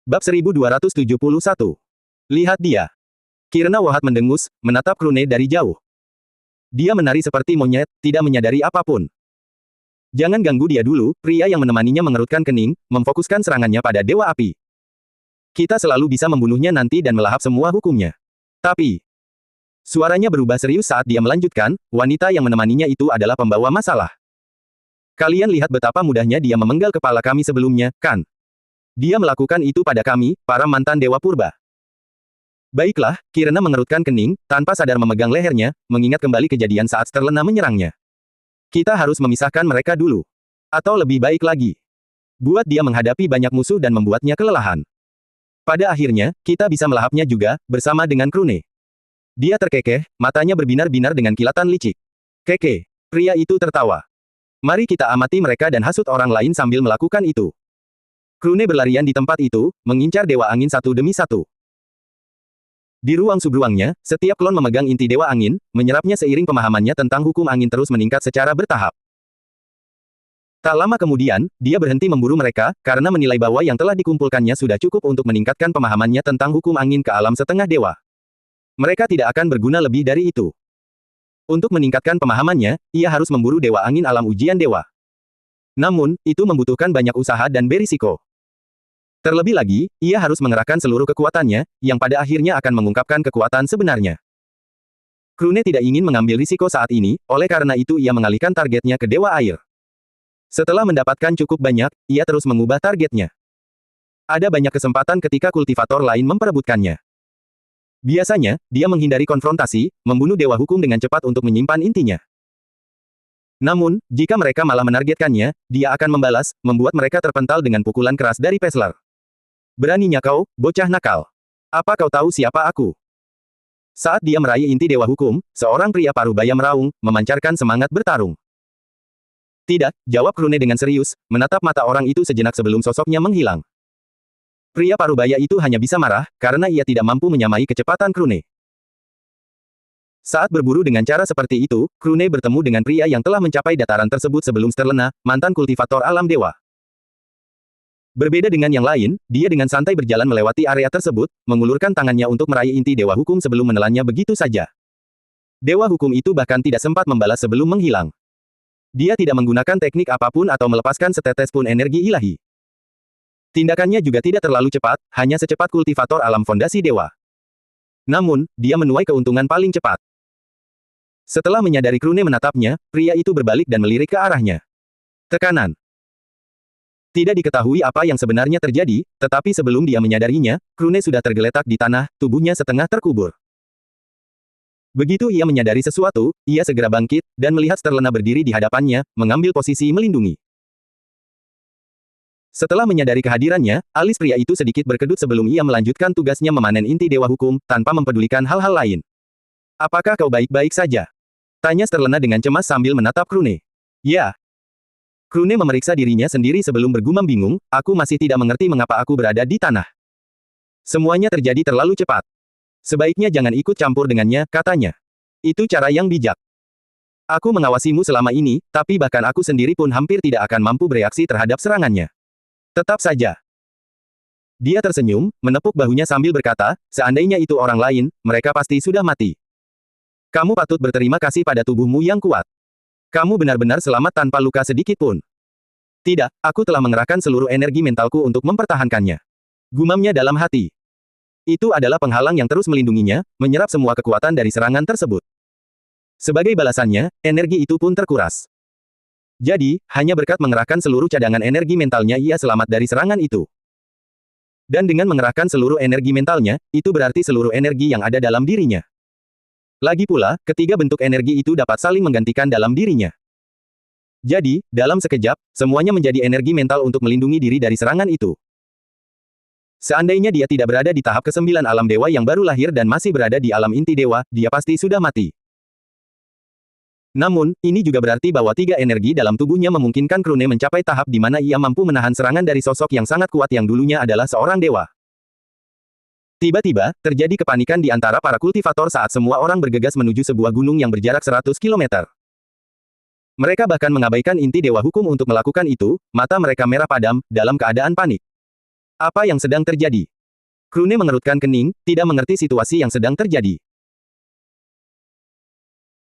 Bab 1271. Lihat dia. Kirna Wahat mendengus, menatap Krune dari jauh. Dia menari seperti monyet, tidak menyadari apapun. Jangan ganggu dia dulu, pria yang menemaninya mengerutkan kening, memfokuskan serangannya pada Dewa Api. Kita selalu bisa membunuhnya nanti dan melahap semua hukumnya. Tapi, suaranya berubah serius saat dia melanjutkan, wanita yang menemaninya itu adalah pembawa masalah. Kalian lihat betapa mudahnya dia memenggal kepala kami sebelumnya, kan? Dia melakukan itu pada kami, para mantan Dewa Purba. Baiklah, Kirna mengerutkan kening, tanpa sadar memegang lehernya, mengingat kembali kejadian saat Sterlena menyerangnya. Kita harus memisahkan mereka dulu. Atau lebih baik lagi, buat dia menghadapi banyak musuh dan membuatnya kelelahan. Pada akhirnya, kita bisa melahapnya juga, bersama dengan Krune. Dia terkekeh, matanya berbinar-binar dengan kilatan licik. Keke, pria itu tertawa. Mari kita amati mereka dan hasut orang lain sambil melakukan itu. Krune berlarian di tempat itu, mengincar Dewa Angin satu demi satu. Di ruang subruangnya, setiap klon memegang inti Dewa Angin, menyerapnya seiring pemahamannya tentang hukum angin terus meningkat secara bertahap. Tak lama kemudian, dia berhenti memburu mereka, karena menilai bahwa yang telah dikumpulkannya sudah cukup untuk meningkatkan pemahamannya tentang hukum angin ke alam setengah dewa. Mereka tidak akan berguna lebih dari itu. Untuk meningkatkan pemahamannya, ia harus memburu Dewa Angin alam ujian dewa. Namun, itu membutuhkan banyak usaha dan berisiko. Terlebih lagi, ia harus mengerahkan seluruh kekuatannya, yang pada akhirnya akan mengungkapkan kekuatan sebenarnya. Krune tidak ingin mengambil risiko saat ini, oleh karena itu ia mengalihkan targetnya ke Dewa Air. Setelah mendapatkan cukup banyak, ia terus mengubah targetnya. Ada banyak kesempatan ketika kultivator lain memperebutkannya. Biasanya, dia menghindari konfrontasi, membunuh Dewa Hukum dengan cepat untuk menyimpan intinya. Namun, jika mereka malah menargetkannya, dia akan membalas, membuat mereka terpental dengan pukulan keras dari Pesler. Beraninya kau, bocah nakal. Apa kau tahu siapa aku? Saat dia meraih inti Dewa Hukum, seorang pria parubaya meraung, memancarkan semangat bertarung. Tidak, jawab Krune dengan serius, menatap mata orang itu sejenak sebelum sosoknya menghilang. Pria parubaya itu hanya bisa marah, karena ia tidak mampu menyamai kecepatan Krune. Saat berburu dengan cara seperti itu, Krune bertemu dengan pria yang telah mencapai dataran tersebut sebelum Sterlena, mantan kultivator alam dewa. Berbeda dengan yang lain, dia dengan santai berjalan melewati area tersebut, mengulurkan tangannya untuk meraih inti Dewa Hukum sebelum menelannya begitu saja. Dewa Hukum itu bahkan tidak sempat membalas sebelum menghilang. Dia tidak menggunakan teknik apapun atau melepaskan setetes pun energi ilahi. Tindakannya juga tidak terlalu cepat, hanya secepat kultivator alam fondasi dewa. Namun, dia menuai keuntungan paling cepat. Setelah menyadari Krune menatapnya, pria itu berbalik dan melirik ke arahnya. Tekanan. Tidak diketahui apa yang sebenarnya terjadi, tetapi sebelum dia menyadarinya, Krune sudah tergeletak di tanah, tubuhnya setengah terkubur. Begitu ia menyadari sesuatu, ia segera bangkit, dan melihat Sterlena berdiri di hadapannya, mengambil posisi melindungi. Setelah menyadari kehadirannya, alis pria itu sedikit berkedut sebelum ia melanjutkan tugasnya memanen inti Dewa Hukum, tanpa mempedulikan hal-hal lain. Apakah kau baik-baik saja? Tanya Sterlena dengan cemas sambil menatap Krune. Ya. Krune memeriksa dirinya sendiri sebelum bergumam bingung, aku masih tidak mengerti mengapa aku berada di tanah. Semuanya terjadi terlalu cepat. Sebaiknya jangan ikut campur dengannya, katanya. Itu cara yang bijak. Aku mengawasimu selama ini, tapi bahkan aku sendiri pun hampir tidak akan mampu bereaksi terhadap serangannya. Tetap saja. Dia tersenyum, menepuk bahunya sambil berkata, seandainya itu orang lain, mereka pasti sudah mati. Kamu patut berterima kasih pada tubuhmu yang kuat. Kamu benar-benar selamat tanpa luka sedikit pun. Tidak, aku telah mengerahkan seluruh energi mentalku untuk mempertahankannya. Gumamnya dalam hati. Itu adalah penghalang yang terus melindunginya, menyerap semua kekuatan dari serangan tersebut. Sebagai balasannya, energi itu pun terkuras. Jadi, hanya berkat mengerahkan seluruh cadangan energi mentalnya ia selamat dari serangan itu. Dan dengan mengerahkan seluruh energi mentalnya, itu berarti seluruh energi yang ada dalam dirinya. Lagi pula, ketiga bentuk energi itu dapat saling menggantikan dalam dirinya. Jadi, dalam sekejap, semuanya menjadi energi mental untuk melindungi diri dari serangan itu. Seandainya dia tidak berada di tahap ke-9 alam dewa yang baru lahir dan masih berada di alam inti dewa, dia pasti sudah mati. Namun, ini juga berarti bahwa tiga energi dalam tubuhnya memungkinkan Krune mencapai tahap di mana ia mampu menahan serangan dari sosok yang sangat kuat yang dulunya adalah seorang dewa. Tiba-tiba, terjadi kepanikan di antara para kultivator saat semua orang bergegas menuju sebuah gunung yang berjarak 100 km. Mereka bahkan mengabaikan inti Dewa Hukum untuk melakukan itu, mata mereka merah padam, dalam keadaan panik. Apa yang sedang terjadi? Krune mengerutkan kening, tidak mengerti situasi yang sedang terjadi.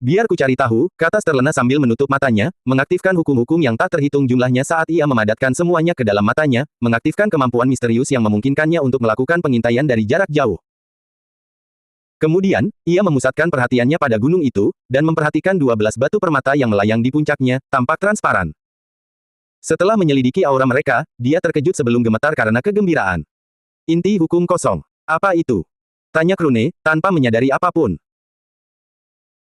Biar ku cari tahu, kata Sterlena sambil menutup matanya, mengaktifkan hukum-hukum yang tak terhitung jumlahnya saat ia memadatkan semuanya ke dalam matanya, mengaktifkan kemampuan misterius yang memungkinkannya untuk melakukan pengintaian dari jarak jauh. Kemudian, ia memusatkan perhatiannya pada gunung itu, dan memperhatikan 12 batu permata yang melayang di puncaknya, tampak transparan. Setelah menyelidiki aura mereka, dia terkejut sebelum gemetar karena kegembiraan. Inti hukum kosong. Apa itu? Tanya Krune, tanpa menyadari apapun.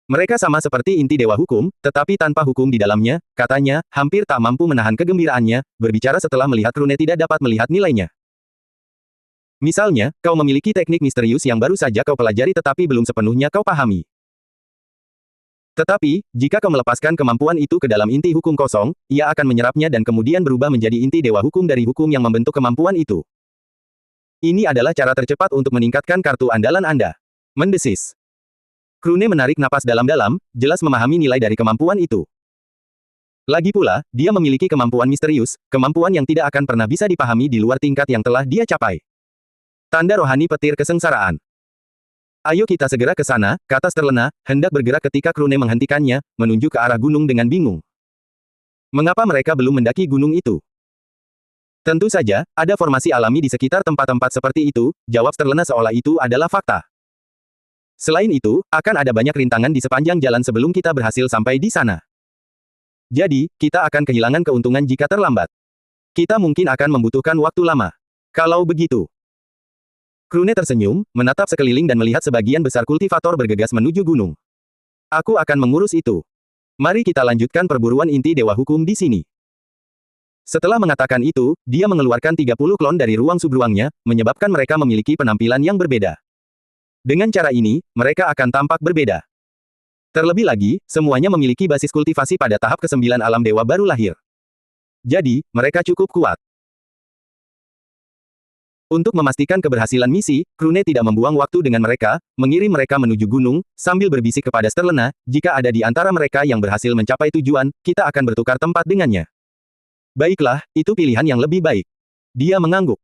Mereka sama seperti inti dewa hukum, tetapi tanpa hukum di dalamnya, katanya, hampir tak mampu menahan kegembiraannya, berbicara setelah melihat Krune tidak dapat melihat nilainya. Misalnya, kau memiliki teknik misterius yang baru saja kau pelajari tetapi belum sepenuhnya kau pahami. Tetapi, jika kau melepaskan kemampuan itu ke dalam inti hukum kosong, ia akan menyerapnya dan kemudian berubah menjadi inti dewa hukum dari hukum yang membentuk kemampuan itu. Ini adalah cara tercepat untuk meningkatkan kartu andalan Anda. Mendesis. Krune menarik napas dalam-dalam, jelas memahami nilai dari kemampuan itu. Lagi pula, dia memiliki kemampuan misterius, kemampuan yang tidak akan pernah bisa dipahami di luar tingkat yang telah dia capai. Tanda rohani petir kesengsaraan. Ayo kita segera ke sana, kata Sterlena, hendak bergerak ketika Krune menghentikannya, menunjuk ke arah gunung dengan bingung. Mengapa mereka belum mendaki gunung itu? Tentu saja, ada formasi alami di sekitar tempat-tempat seperti itu, jawab Sterlena seolah itu adalah fakta. Selain itu, akan ada banyak rintangan di sepanjang jalan sebelum kita berhasil sampai di sana. Jadi, kita akan kehilangan keuntungan jika terlambat. Kita mungkin akan membutuhkan waktu lama. Kalau begitu. Krune tersenyum, menatap sekeliling dan melihat sebagian besar kultivator bergegas menuju gunung. Aku akan mengurus itu. Mari kita lanjutkan perburuan inti dewa hukum di sini. Setelah mengatakan itu, dia mengeluarkan 30 klon dari ruang subruangnya, menyebabkan mereka memiliki penampilan yang berbeda. Dengan cara ini, mereka akan tampak berbeda. Terlebih lagi, semuanya memiliki basis kultivasi pada tahap ke-9 alam dewa baru lahir. Jadi, mereka cukup kuat. Untuk memastikan keberhasilan misi, Krune tidak membuang waktu dengan mereka, mengirim mereka menuju gunung, sambil berbisik kepada Sterlena, jika ada di antara mereka yang berhasil mencapai tujuan, kita akan bertukar tempat dengannya. Baiklah, itu pilihan yang lebih baik. Dia mengangguk.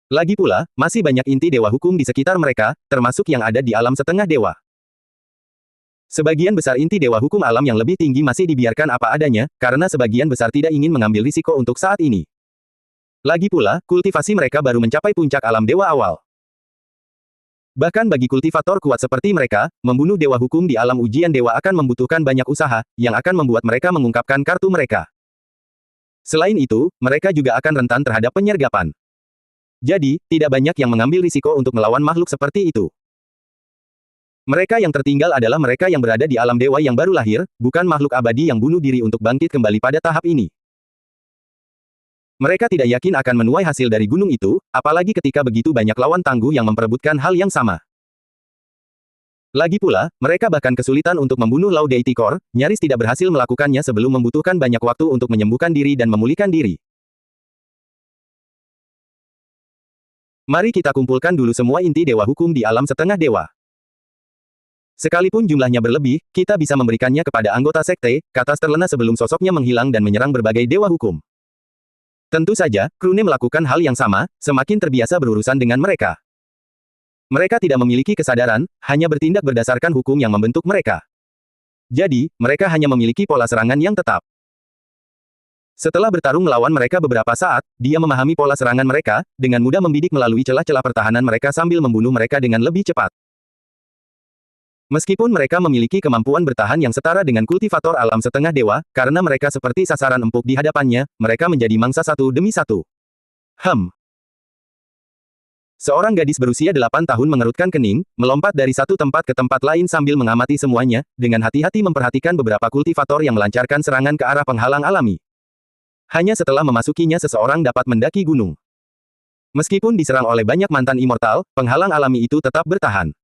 Lagi pula, masih banyak inti dewa hukum di sekitar mereka, termasuk yang ada di alam setengah dewa. Sebagian besar inti dewa hukum alam yang lebih tinggi masih dibiarkan apa adanya, karena sebagian besar tidak ingin mengambil risiko untuk saat ini. Lagi pula, kultivasi mereka baru mencapai puncak alam dewa awal. Bahkan bagi kultivator kuat seperti mereka, membunuh dewa hukum di alam ujian dewa akan membutuhkan banyak usaha, yang akan membuat mereka mengungkapkan kartu mereka. Selain itu, mereka juga akan rentan terhadap penyergapan. Jadi, tidak banyak yang mengambil risiko untuk melawan makhluk seperti itu. Mereka yang tertinggal adalah mereka yang berada di alam dewa yang baru lahir, bukan makhluk abadi yang bunuh diri untuk bangkit kembali pada tahap ini. Mereka tidak yakin akan menuai hasil dari gunung itu, apalagi ketika begitu banyak lawan tangguh yang memperebutkan hal yang sama. Lagi pula, mereka bahkan kesulitan untuk membunuh Lao Deity Core, nyaris tidak berhasil melakukannya sebelum membutuhkan banyak waktu untuk menyembuhkan diri dan memulihkan diri. Mari kita kumpulkan dulu semua inti dewa hukum di alam setengah dewa. Sekalipun jumlahnya berlebih, kita bisa memberikannya kepada anggota sekte, kata Sterlena sebelum sosoknya menghilang dan menyerang berbagai dewa hukum. Tentu saja, Krune melakukan hal yang sama, semakin terbiasa berurusan dengan mereka. Mereka tidak memiliki kesadaran, hanya bertindak berdasarkan hukum yang membentuk mereka. Jadi, mereka hanya memiliki pola serangan yang tetap. Setelah bertarung melawan mereka beberapa saat, dia memahami pola serangan mereka, dengan mudah membidik melalui celah-celah pertahanan mereka sambil membunuh mereka dengan lebih cepat. Meskipun mereka memiliki kemampuan bertahan yang setara dengan kultivator alam setengah dewa, karena mereka seperti sasaran empuk di hadapannya, mereka menjadi mangsa satu demi satu. Seorang gadis berusia 8 tahun mengerutkan kening, melompat dari satu tempat ke tempat lain sambil mengamati semuanya, dengan hati-hati memperhatikan beberapa kultivator yang melancarkan serangan ke arah penghalang alami. Hanya setelah memasukinya seseorang dapat mendaki gunung. Meskipun diserang oleh banyak mantan immortal, penghalang alami itu tetap bertahan.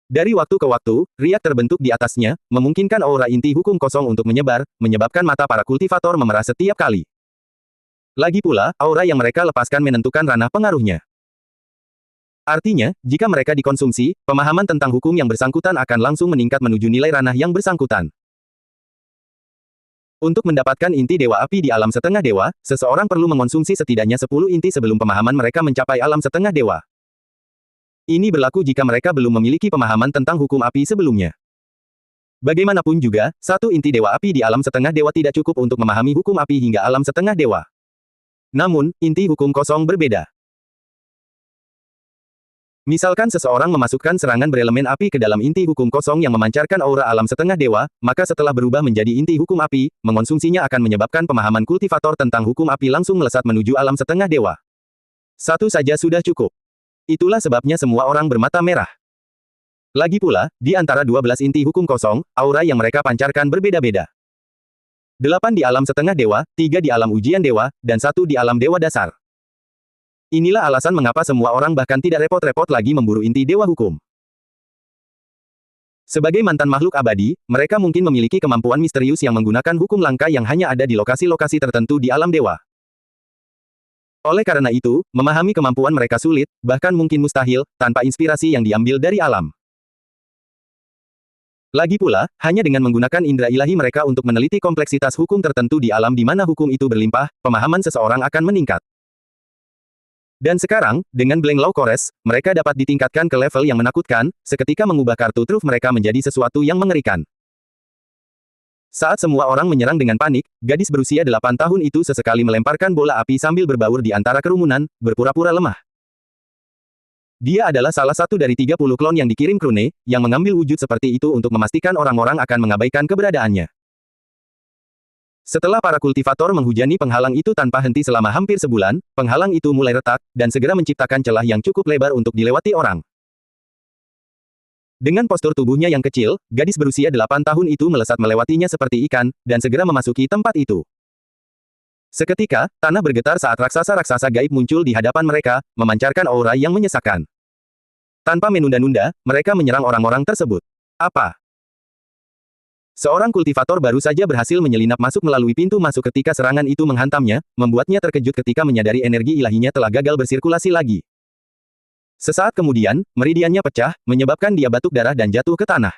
Dari waktu ke waktu, riak terbentuk di atasnya, memungkinkan aura inti hukum kosong untuk menyebar, menyebabkan mata para kultivator memerah setiap kali. Lagi pula, aura yang mereka lepaskan menentukan ranah pengaruhnya. Artinya, jika mereka dikonsumsi, pemahaman tentang hukum yang bersangkutan akan langsung meningkat menuju nilai ranah yang bersangkutan. Untuk mendapatkan inti Dewa Api di alam setengah dewa, seseorang perlu mengonsumsi setidaknya 10 inti sebelum pemahaman mereka mencapai alam setengah dewa. Ini berlaku jika mereka belum memiliki pemahaman tentang hukum api sebelumnya. Bagaimanapun juga, 1 inti Dewa Api di alam setengah dewa tidak cukup untuk memahami hukum api hingga alam setengah dewa. Namun, inti hukum kosong berbeda. Misalkan seseorang memasukkan serangan berelemen api ke dalam inti hukum kosong yang memancarkan aura alam setengah dewa, maka setelah berubah menjadi inti hukum api, mengonsumsinya akan menyebabkan pemahaman kultivator tentang hukum api langsung melesat menuju alam setengah dewa. 1 saja sudah cukup. Itulah sebabnya semua orang bermata merah. Lagi pula, di antara 12 inti hukum kosong, aura yang mereka pancarkan berbeda-beda. 8 di alam setengah dewa, 3 di alam ujian dewa, dan 1 di alam dewa dasar. Inilah alasan mengapa semua orang bahkan tidak repot-repot lagi memburu inti dewa hukum. Sebagai mantan makhluk abadi, mereka mungkin memiliki kemampuan misterius yang menggunakan hukum langka yang hanya ada di lokasi-lokasi tertentu di alam dewa. Oleh karena itu, memahami kemampuan mereka sulit, bahkan mungkin mustahil, tanpa inspirasi yang diambil dari alam. Lagi pula, hanya dengan menggunakan indera ilahi mereka untuk meneliti kompleksitas hukum tertentu di alam di mana hukum itu berlimpah, pemahaman seseorang akan meningkat. Dan sekarang, dengan Blank Law Cores, mereka dapat ditingkatkan ke level yang menakutkan, seketika mengubah kartu truf mereka menjadi sesuatu yang mengerikan. Saat semua orang menyerang dengan panik, gadis berusia 8 tahun itu sesekali melemparkan bola api sambil berbaur di antara kerumunan, berpura-pura lemah. Dia adalah salah satu dari 30 klon yang dikirim Krune, yang mengambil wujud seperti itu untuk memastikan orang-orang akan mengabaikan keberadaannya. Setelah para kultivator menghujani penghalang itu tanpa henti selama hampir sebulan, penghalang itu mulai retak, dan segera menciptakan celah yang cukup lebar untuk dilewati orang. Dengan postur tubuhnya yang kecil, gadis berusia 8 tahun itu melesat melewatinya seperti ikan, dan segera memasuki tempat itu. Seketika, tanah bergetar saat raksasa-raksasa gaib muncul di hadapan mereka, memancarkan aura yang menyesakkan. Tanpa menunda-nunda, mereka menyerang orang-orang tersebut. Apa? Seorang kultivator baru saja berhasil menyelinap masuk melalui pintu masuk ketika serangan itu menghantamnya, membuatnya terkejut ketika menyadari energi ilahinya telah gagal bersirkulasi lagi. Sesaat kemudian, meridiannya pecah, menyebabkan dia batuk darah dan jatuh ke tanah.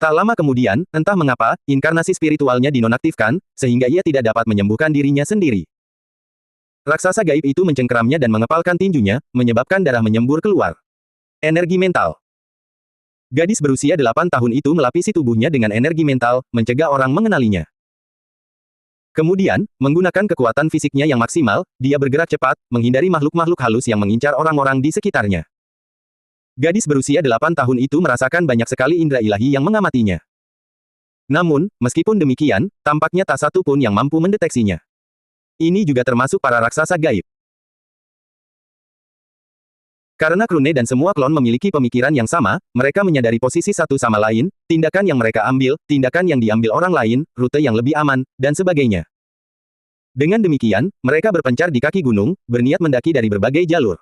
Tak lama kemudian, entah mengapa, inkarnasi spiritualnya dinonaktifkan, sehingga ia tidak dapat menyembuhkan dirinya sendiri. Raksasa gaib itu mencengkeramnya dan mengepalkan tinjunya, menyebabkan darah menyembur keluar. Energi mental. Gadis berusia 8 tahun itu melapisi tubuhnya dengan energi mental, mencegah orang mengenalinya. Kemudian, menggunakan kekuatan fisiknya yang maksimal, dia bergerak cepat, menghindari makhluk-makhluk halus yang mengincar orang-orang di sekitarnya. Gadis berusia 8 tahun itu merasakan banyak sekali indera ilahi yang mengamatinya. Namun, meskipun demikian, tampaknya tak satu pun yang mampu mendeteksinya. Ini juga termasuk para raksasa gaib. Karena Krune dan semua klon memiliki pemikiran yang sama, mereka menyadari posisi satu sama lain, tindakan yang mereka ambil, tindakan yang diambil orang lain, rute yang lebih aman, dan sebagainya. Dengan demikian, mereka berpencar di kaki gunung, berniat mendaki dari berbagai jalur.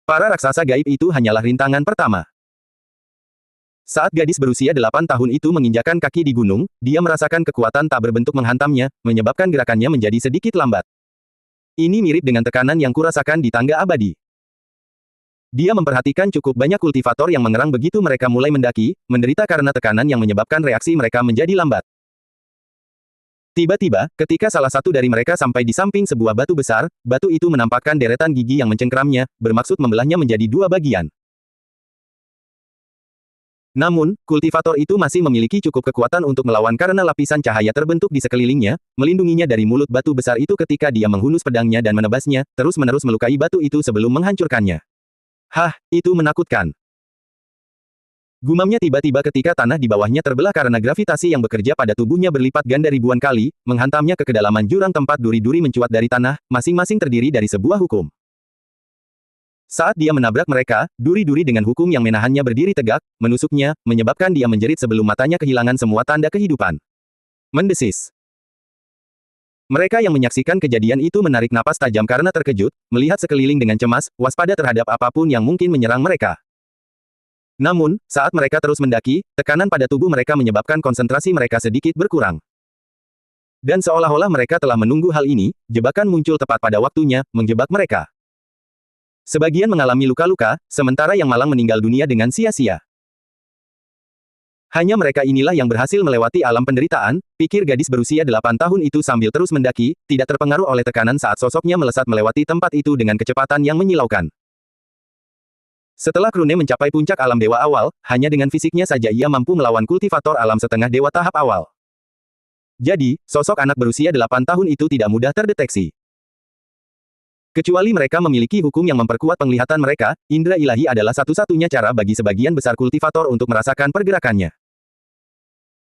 Para raksasa gaib itu hanyalah rintangan pertama. Saat gadis berusia 8 tahun itu menginjakan kaki di gunung, dia merasakan kekuatan tak berbentuk menghantamnya, menyebabkan gerakannya menjadi sedikit lambat. Ini mirip dengan tekanan yang kurasakan di tangga abadi. Dia memperhatikan cukup banyak kultivator yang mengerang begitu mereka mulai mendaki, menderita karena tekanan yang menyebabkan reaksi mereka menjadi lambat. Tiba-tiba, ketika salah satu dari mereka sampai di samping sebuah batu besar, batu itu menampakkan deretan gigi yang mencengkeramnya, bermaksud membelahnya menjadi 2 bagian. Namun, kultivator itu masih memiliki cukup kekuatan untuk melawan karena lapisan cahaya terbentuk di sekelilingnya, melindunginya dari mulut batu besar itu ketika dia menghunus pedangnya dan menebasnya, terus-menerus melukai batu itu sebelum menghancurkannya. Hah, itu menakutkan. Gumamnya tiba-tiba ketika tanah di bawahnya terbelah karena gravitasi yang bekerja pada tubuhnya berlipat ganda ribuan kali, menghantamnya ke kedalaman jurang tempat duri-duri mencuat dari tanah, masing-masing terdiri dari sebuah hukum. Saat dia menabrak mereka, duri-duri dengan hukum yang menahannya berdiri tegak, menusuknya, menyebabkan dia menjerit sebelum matanya kehilangan semua tanda kehidupan. Mendesis. Mereka yang menyaksikan kejadian itu menarik napas tajam karena terkejut, melihat sekeliling dengan cemas, waspada terhadap apapun yang mungkin menyerang mereka. Namun, saat mereka terus mendaki, tekanan pada tubuh mereka menyebabkan konsentrasi mereka sedikit berkurang. Dan seolah-olah mereka telah menunggu hal ini, jebakan muncul tepat pada waktunya, menjebak mereka. Sebagian mengalami luka-luka, sementara yang malang meninggal dunia dengan sia-sia. Hanya mereka inilah yang berhasil melewati alam penderitaan, pikir gadis berusia 8 tahun itu sambil terus mendaki, tidak terpengaruh oleh tekanan saat sosoknya melesat melewati tempat itu dengan kecepatan yang menyilaukan. Setelah Krune mencapai puncak alam dewa awal, hanya dengan fisiknya saja ia mampu melawan kultivator alam setengah dewa tahap awal. Jadi, sosok anak berusia 8 tahun itu tidak mudah terdeteksi. Kecuali mereka memiliki hukum yang memperkuat penglihatan mereka, indera ilahi adalah satu-satunya cara bagi sebagian besar kultivator untuk merasakan pergerakannya.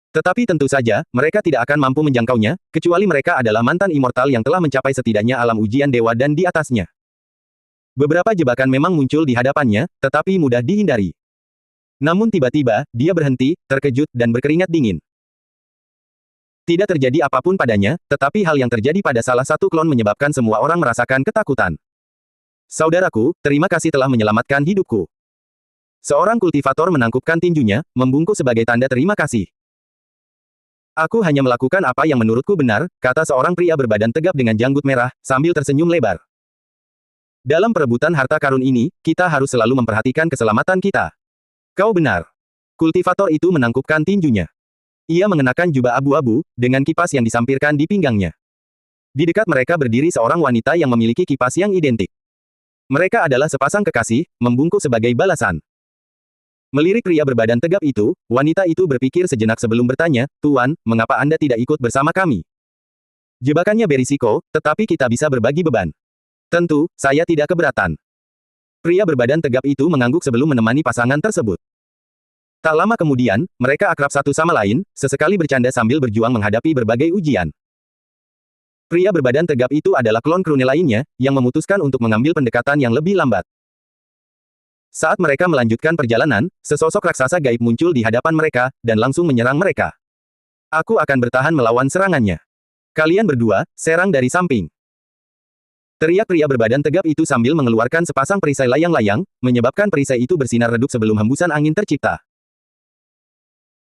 Tetapi tentu saja, mereka tidak akan mampu menjangkaunya, kecuali mereka adalah mantan immortal yang telah mencapai setidaknya alam ujian dewa dan di atasnya. Beberapa jebakan memang muncul di hadapannya, tetapi mudah dihindari. Namun tiba-tiba, dia berhenti, terkejut, dan berkeringat dingin. Tidak terjadi apapun padanya, tetapi hal yang terjadi pada salah satu klon menyebabkan semua orang merasakan ketakutan. Saudaraku, terima kasih telah menyelamatkan hidupku. Seorang kultivator menangkupkan tinjunya, membungkuk sebagai tanda terima kasih. Aku hanya melakukan apa yang menurutku benar, kata seorang pria berbadan tegap dengan janggut merah, sambil tersenyum lebar. Dalam perebutan harta karun ini, kita harus selalu memperhatikan keselamatan kita. Kau benar. Kultivator itu menangkupkan tinjunya. Ia mengenakan jubah abu-abu, dengan kipas yang disampirkan di pinggangnya. Di dekat mereka berdiri seorang wanita yang memiliki kipas yang identik. Mereka adalah sepasang kekasih, membungkuk sebagai balasan. Melirik pria berbadan tegap itu, wanita itu berpikir sejenak sebelum bertanya, "Tuan, mengapa Anda tidak ikut bersama kami?" Jebakannya berisiko, tetapi kita bisa berbagi beban. Tentu, saya tidak keberatan. Pria berbadan tegap itu mengangguk sebelum menemani pasangan tersebut. Tak lama kemudian, mereka akrab satu sama lain, sesekali bercanda sambil berjuang menghadapi berbagai ujian. Pria berbadan tegap itu adalah klon Krune lainnya, yang memutuskan untuk mengambil pendekatan yang lebih lambat. Saat mereka melanjutkan perjalanan, sesosok raksasa gaib muncul di hadapan mereka, dan langsung menyerang mereka. Aku akan bertahan melawan serangannya. Kalian berdua, serang dari samping. Teriak pria berbadan tegap itu sambil mengeluarkan sepasang perisai layang-layang, menyebabkan perisai itu bersinar redup sebelum hembusan angin tercipta.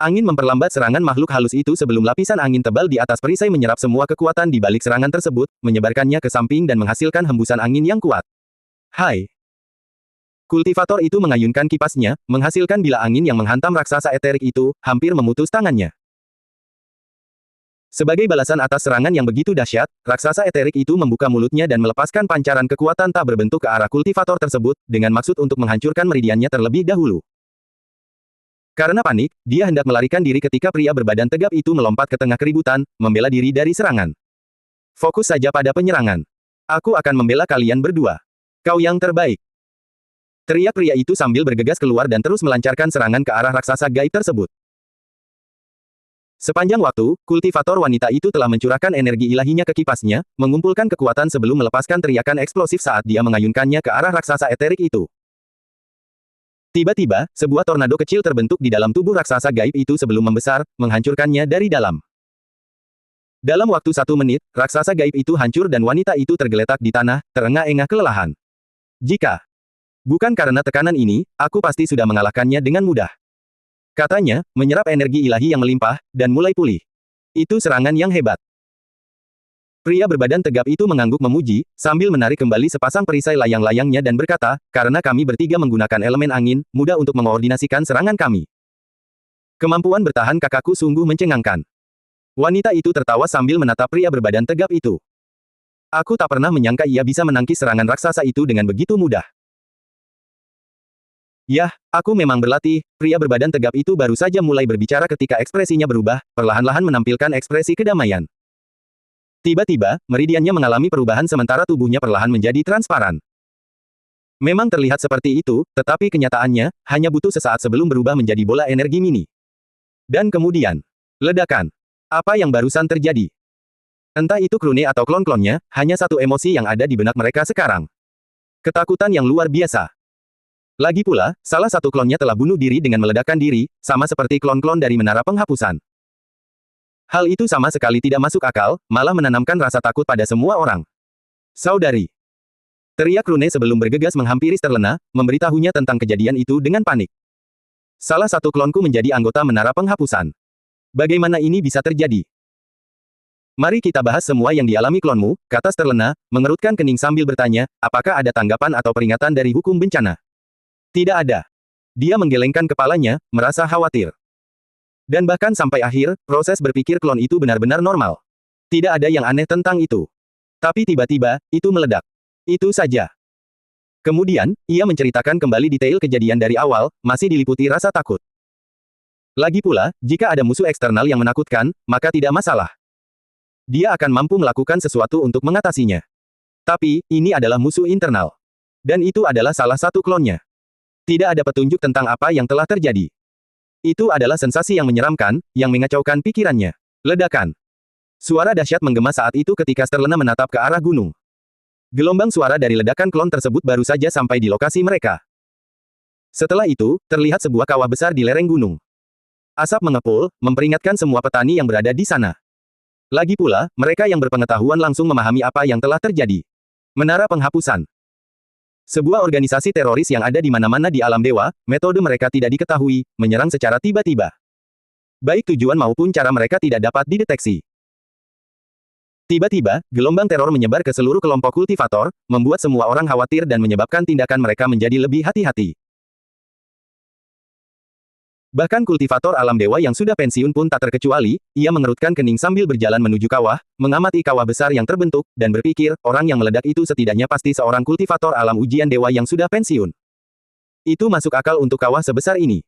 Angin memperlambat serangan makhluk halus itu sebelum lapisan angin tebal di atas perisai menyerap semua kekuatan di balik serangan tersebut, menyebarkannya ke samping dan menghasilkan hembusan angin yang kuat. Hai! Kultivator itu mengayunkan kipasnya, menghasilkan bila angin yang menghantam raksasa eterik itu, hampir memutus tangannya. Sebagai balasan atas serangan yang begitu dahsyat, raksasa eterik itu membuka mulutnya dan melepaskan pancaran kekuatan tak berbentuk ke arah kultivator tersebut, dengan maksud untuk menghancurkan meridiannya terlebih dahulu. Karena panik, dia hendak melarikan diri ketika pria berbadan tegap itu melompat ke tengah keributan, membela diri dari serangan. Fokus saja pada penyerangan. Aku akan membela kalian berdua. Kau yang terbaik. Teriak pria itu sambil bergegas keluar dan terus melancarkan serangan ke arah raksasa gaib tersebut. Sepanjang waktu, kultivator wanita itu telah mencurahkan energi ilahinya ke kipasnya, mengumpulkan kekuatan sebelum melepaskan teriakan eksplosif saat dia mengayunkannya ke arah raksasa eterik itu. Tiba-tiba, sebuah tornado kecil terbentuk di dalam tubuh raksasa gaib itu sebelum membesar, menghancurkannya dari dalam. Dalam waktu 1 menit, raksasa gaib itu hancur dan wanita itu tergeletak di tanah, terengah-engah kelelahan. Jika bukan karena tekanan ini, aku pasti sudah mengalahkannya dengan mudah. Katanya, menyerap energi ilahi yang melimpah, dan mulai pulih. Itu serangan yang hebat. Pria berbadan tegap itu mengangguk memuji, sambil menarik kembali sepasang perisai layang-layangnya dan berkata, karena kami bertiga menggunakan elemen angin, mudah untuk mengoordinasikan serangan kami. Kemampuan bertahan kakakku sungguh mencengangkan. Wanita itu tertawa sambil menatap pria berbadan tegap itu. Aku tak pernah menyangka ia bisa menangkis serangan raksasa itu dengan begitu mudah. Yah, aku memang berlatih, pria berbadan tegap itu baru saja mulai berbicara ketika ekspresinya berubah, perlahan-lahan menampilkan ekspresi kedamaian. Tiba-tiba, meridiannya mengalami perubahan sementara tubuhnya perlahan menjadi transparan. Memang terlihat seperti itu, tetapi kenyataannya, hanya butuh sesaat sebelum berubah menjadi bola energi mini. Dan kemudian, ledakan. Apa yang barusan terjadi? Entah itu Krune atau klon-klonnya, hanya satu emosi yang ada di benak mereka sekarang. Ketakutan yang luar biasa. Lagi pula, salah satu klonnya telah bunuh diri dengan meledakkan diri, sama seperti klon-klon dari Menara Penghapusan. Hal itu sama sekali tidak masuk akal, malah menanamkan rasa takut pada semua orang. Saudari! Teriak Krune sebelum bergegas menghampiri Sterlena, memberitahunya tentang kejadian itu dengan panik. Salah satu klonku menjadi anggota Menara Penghapusan. Bagaimana ini bisa terjadi? Mari kita bahas semua yang dialami klonmu, kata Sterlena, mengerutkan kening sambil bertanya, apakah ada tanggapan atau peringatan dari hukum bencana? Tidak ada. Dia menggelengkan kepalanya, merasa khawatir. Dan bahkan sampai akhir, proses berpikir klon itu benar-benar normal. Tidak ada yang aneh tentang itu. Tapi tiba-tiba, itu meledak. Itu saja. Kemudian, ia menceritakan kembali detail kejadian dari awal, masih diliputi rasa takut. Lagi pula, jika ada musuh eksternal yang menakutkan, maka tidak masalah. Dia akan mampu melakukan sesuatu untuk mengatasinya. Tapi, ini adalah musuh internal. Dan itu adalah salah satu klonnya. Tidak ada petunjuk tentang apa yang telah terjadi. Itu adalah sensasi yang menyeramkan, yang mengacaukan pikirannya. Ledakan. Suara dahsyat menggema saat itu ketika Sterlena menatap ke arah gunung. Gelombang suara dari ledakan klon tersebut baru saja sampai di lokasi mereka. Setelah itu, terlihat sebuah kawah besar di lereng gunung. Asap mengepul, memperingatkan semua petani yang berada di sana. Lagi pula, mereka yang berpengetahuan langsung memahami apa yang telah terjadi. Menara penghapusan. Sebuah organisasi teroris yang ada di mana-mana di alam dewa, metode mereka tidak diketahui, menyerang secara tiba-tiba. Baik tujuan maupun cara mereka tidak dapat dideteksi. Tiba-tiba, gelombang teror menyebar ke seluruh kelompok kultivator, membuat semua orang khawatir dan menyebabkan tindakan mereka menjadi lebih hati-hati. Bahkan kultivator alam dewa yang sudah pensiun pun tak terkecuali, ia mengerutkan kening sambil berjalan menuju kawah, mengamati kawah besar yang terbentuk, dan berpikir, orang yang meledak itu setidaknya pasti seorang kultivator alam ujian dewa yang sudah pensiun. Itu masuk akal untuk kawah sebesar ini.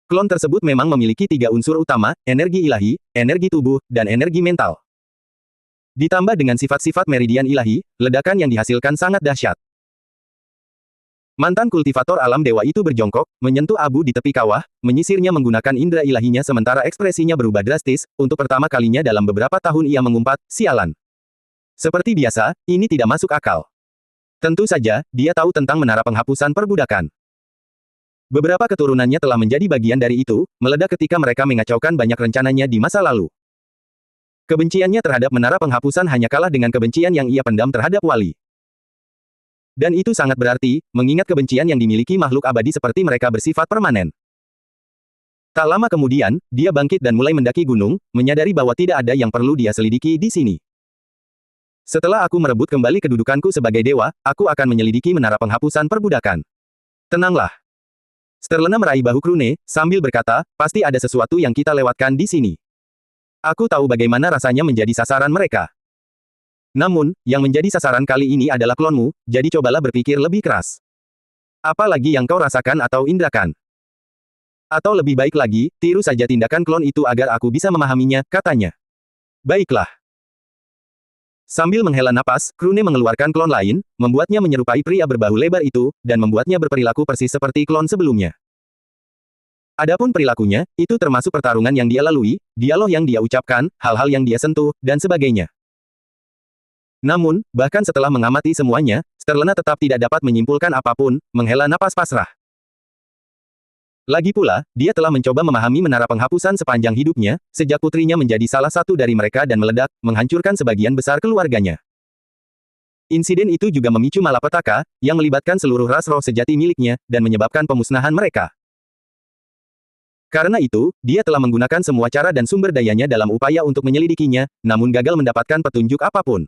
Klon tersebut memang memiliki 3 unsur utama, energi ilahi, energi tubuh, dan energi mental. Ditambah dengan sifat-sifat meridian ilahi, ledakan yang dihasilkan sangat dahsyat. Mantan kultivator alam dewa itu berjongkok, menyentuh abu di tepi kawah, menyisirnya menggunakan indera ilahinya sementara ekspresinya berubah drastis, untuk pertama kalinya dalam beberapa tahun ia mengumpat, sialan. Seperti biasa, ini tidak masuk akal. Tentu saja, dia tahu tentang menara penghapusan perbudakan. Beberapa keturunannya telah menjadi bagian dari itu, meledak ketika mereka mengacaukan banyak rencananya di masa lalu. Kebenciannya terhadap menara penghapusan hanya kalah dengan kebencian yang ia pendam terhadap wali. Dan itu sangat berarti, mengingat kebencian yang dimiliki makhluk abadi seperti mereka bersifat permanen. Tak lama kemudian, dia bangkit dan mulai mendaki gunung, menyadari bahwa tidak ada yang perlu dia selidiki di sini. Setelah aku merebut kembali kedudukanku sebagai dewa, aku akan menyelidiki menara penghapusan perbudakan. Tenanglah. Sterlena meraih bahu Krune, sambil berkata, pasti ada sesuatu yang kita lewatkan di sini. Aku tahu bagaimana rasanya menjadi sasaran mereka. Namun, yang menjadi sasaran kali ini adalah klonmu, jadi cobalah berpikir lebih keras. Apa lagi yang kau rasakan atau indrakan? Atau lebih baik lagi, tiru saja tindakan klon itu agar aku bisa memahaminya, katanya. Baiklah. Sambil menghela napas, Krune mengeluarkan klon lain, membuatnya menyerupai pria berbahu lebar itu, dan membuatnya berperilaku persis seperti klon sebelumnya. Adapun perilakunya, itu termasuk pertarungan yang dia lalui, dialog yang dia ucapkan, hal-hal yang dia sentuh, dan sebagainya. Namun, bahkan setelah mengamati semuanya, Sterlena tetap tidak dapat menyimpulkan apapun, menghela napas pasrah. Lagi pula, dia telah mencoba memahami menara penghapusan sepanjang hidupnya, sejak putrinya menjadi salah satu dari mereka dan meledak, menghancurkan sebagian besar keluarganya. Insiden itu juga memicu malapetaka, yang melibatkan seluruh ras roh sejati miliknya, dan menyebabkan pemusnahan mereka. Karena itu, dia telah menggunakan semua cara dan sumber dayanya dalam upaya untuk menyelidikinya, namun gagal mendapatkan petunjuk apapun.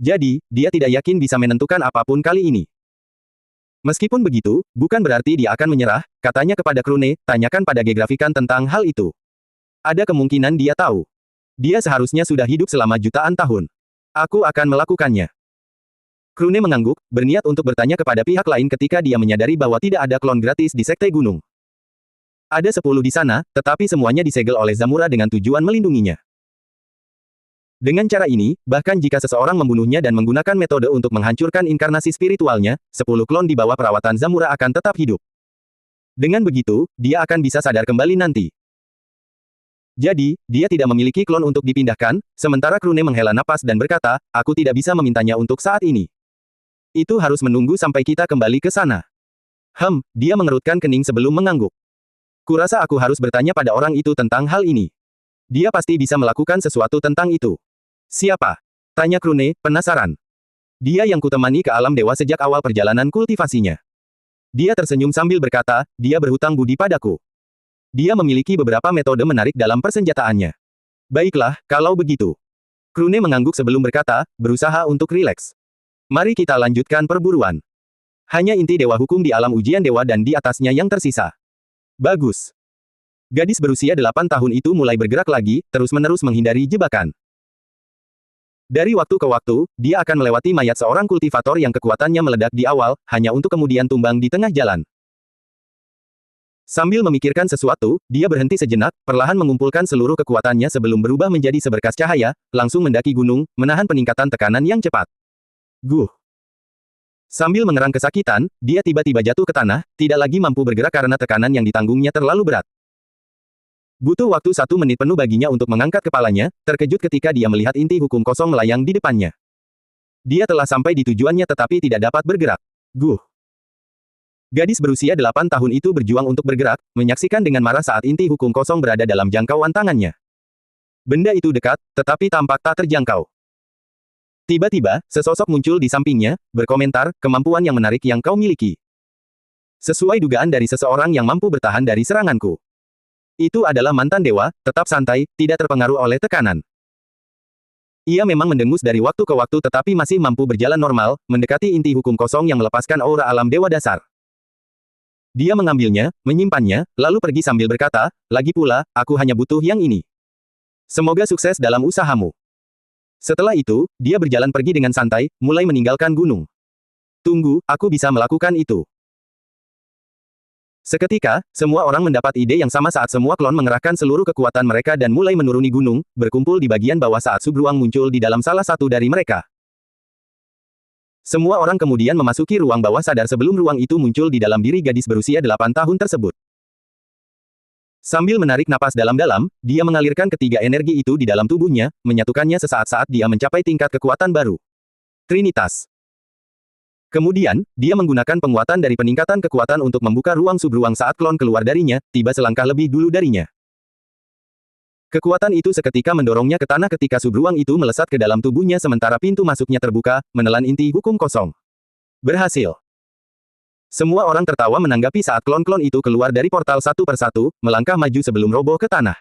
Jadi, dia tidak yakin bisa menentukan apapun kali ini. Meskipun begitu, bukan berarti dia akan menyerah, katanya kepada Krune, tanyakan pada Gegrafikan tentang hal itu. Ada kemungkinan dia tahu. Dia seharusnya sudah hidup selama jutaan tahun. Aku akan melakukannya. Krune mengangguk, berniat untuk bertanya kepada pihak lain ketika dia menyadari bahwa tidak ada klon gratis di Sekte Gunung. Ada 10 di sana, tetapi semuanya disegel oleh Zamura dengan tujuan melindunginya. Dengan cara ini, bahkan jika seseorang membunuhnya dan menggunakan metode untuk menghancurkan inkarnasi spiritualnya, 10 klon di bawah perawatan Zamura akan tetap hidup. Dengan begitu, dia akan bisa sadar kembali nanti. Jadi, dia tidak memiliki klon untuk dipindahkan, sementara Krune menghela napas dan berkata, aku tidak bisa memintanya untuk saat ini. Itu harus menunggu sampai kita kembali ke sana. Dia mengerutkan kening sebelum mengangguk. Kurasa aku harus bertanya pada orang itu tentang hal ini. Dia pasti bisa melakukan sesuatu tentang itu. Siapa? Tanya Krune, penasaran. Dia yang kutemani ke alam dewa sejak awal perjalanan kultivasinya. Dia tersenyum sambil berkata, dia berhutang budi padaku. Dia memiliki beberapa metode menarik dalam persenjataannya. Baiklah, kalau begitu. Krune mengangguk sebelum berkata, berusaha untuk rileks. Mari kita lanjutkan perburuan. Hanya inti dewa hukum di alam ujian dewa dan di atasnya yang tersisa. Bagus. Gadis berusia 8 tahun itu mulai bergerak lagi, terus-menerus menghindari jebakan. Dari waktu ke waktu, dia akan melewati mayat seorang kultivator yang kekuatannya meledak di awal, hanya untuk kemudian tumbang di tengah jalan. Sambil memikirkan sesuatu, dia berhenti sejenak, perlahan mengumpulkan seluruh kekuatannya sebelum berubah menjadi seberkas cahaya, langsung mendaki gunung, menahan peningkatan tekanan yang cepat. Guh! Sambil mengerang kesakitan, dia tiba-tiba jatuh ke tanah, tidak lagi mampu bergerak karena tekanan yang ditanggungnya terlalu berat. Butuh waktu 1 menit penuh baginya untuk mengangkat kepalanya, terkejut ketika dia melihat inti hukum kosong melayang di depannya. Dia telah sampai di tujuannya tetapi tidak dapat bergerak. Guh! Gadis berusia 8 tahun itu berjuang untuk bergerak, menyaksikan dengan marah saat inti hukum kosong berada dalam jangkauan tangannya. Benda itu dekat, tetapi tampak tak terjangkau. Tiba-tiba, sesosok muncul di sampingnya, berkomentar, kemampuan yang menarik yang kau miliki. Sesuai dugaan dari seseorang yang mampu bertahan dari seranganku. Itu adalah mantan dewa, tetap santai, tidak terpengaruh oleh tekanan. Ia memang mendengus dari waktu ke waktu tetapi masih mampu berjalan normal, mendekati inti hukum kosong yang melepaskan aura alam dewa dasar. Dia mengambilnya, menyimpannya, lalu pergi sambil berkata, lagi pula, aku hanya butuh yang ini. Semoga sukses dalam usahamu. Setelah itu, dia berjalan pergi dengan santai, mulai meninggalkan gunung. Tunggu, aku bisa melakukan itu. Seketika, semua orang mendapat ide yang sama saat semua klon mengerahkan seluruh kekuatan mereka dan mulai menuruni gunung, berkumpul di bagian bawah saat subruang muncul di dalam salah satu dari mereka. Semua orang kemudian memasuki ruang bawah sadar sebelum ruang itu muncul di dalam diri gadis berusia 8 tahun tersebut. Sambil menarik napas dalam-dalam, dia mengalirkan ketiga energi itu di dalam tubuhnya, menyatukannya sesaat saat dia mencapai tingkat kekuatan baru. Trinitas. Kemudian, dia menggunakan penguatan dari peningkatan kekuatan untuk membuka ruang subruang saat klon keluar darinya, tiba selangkah lebih dulu darinya. Kekuatan itu seketika mendorongnya ke tanah ketika subruang itu melesat ke dalam tubuhnya sementara pintu masuknya terbuka, menelan inti hukum kosong. Berhasil. Semua orang tertawa menanggapi saat klon-klon itu keluar dari portal satu persatu, melangkah maju sebelum roboh ke tanah.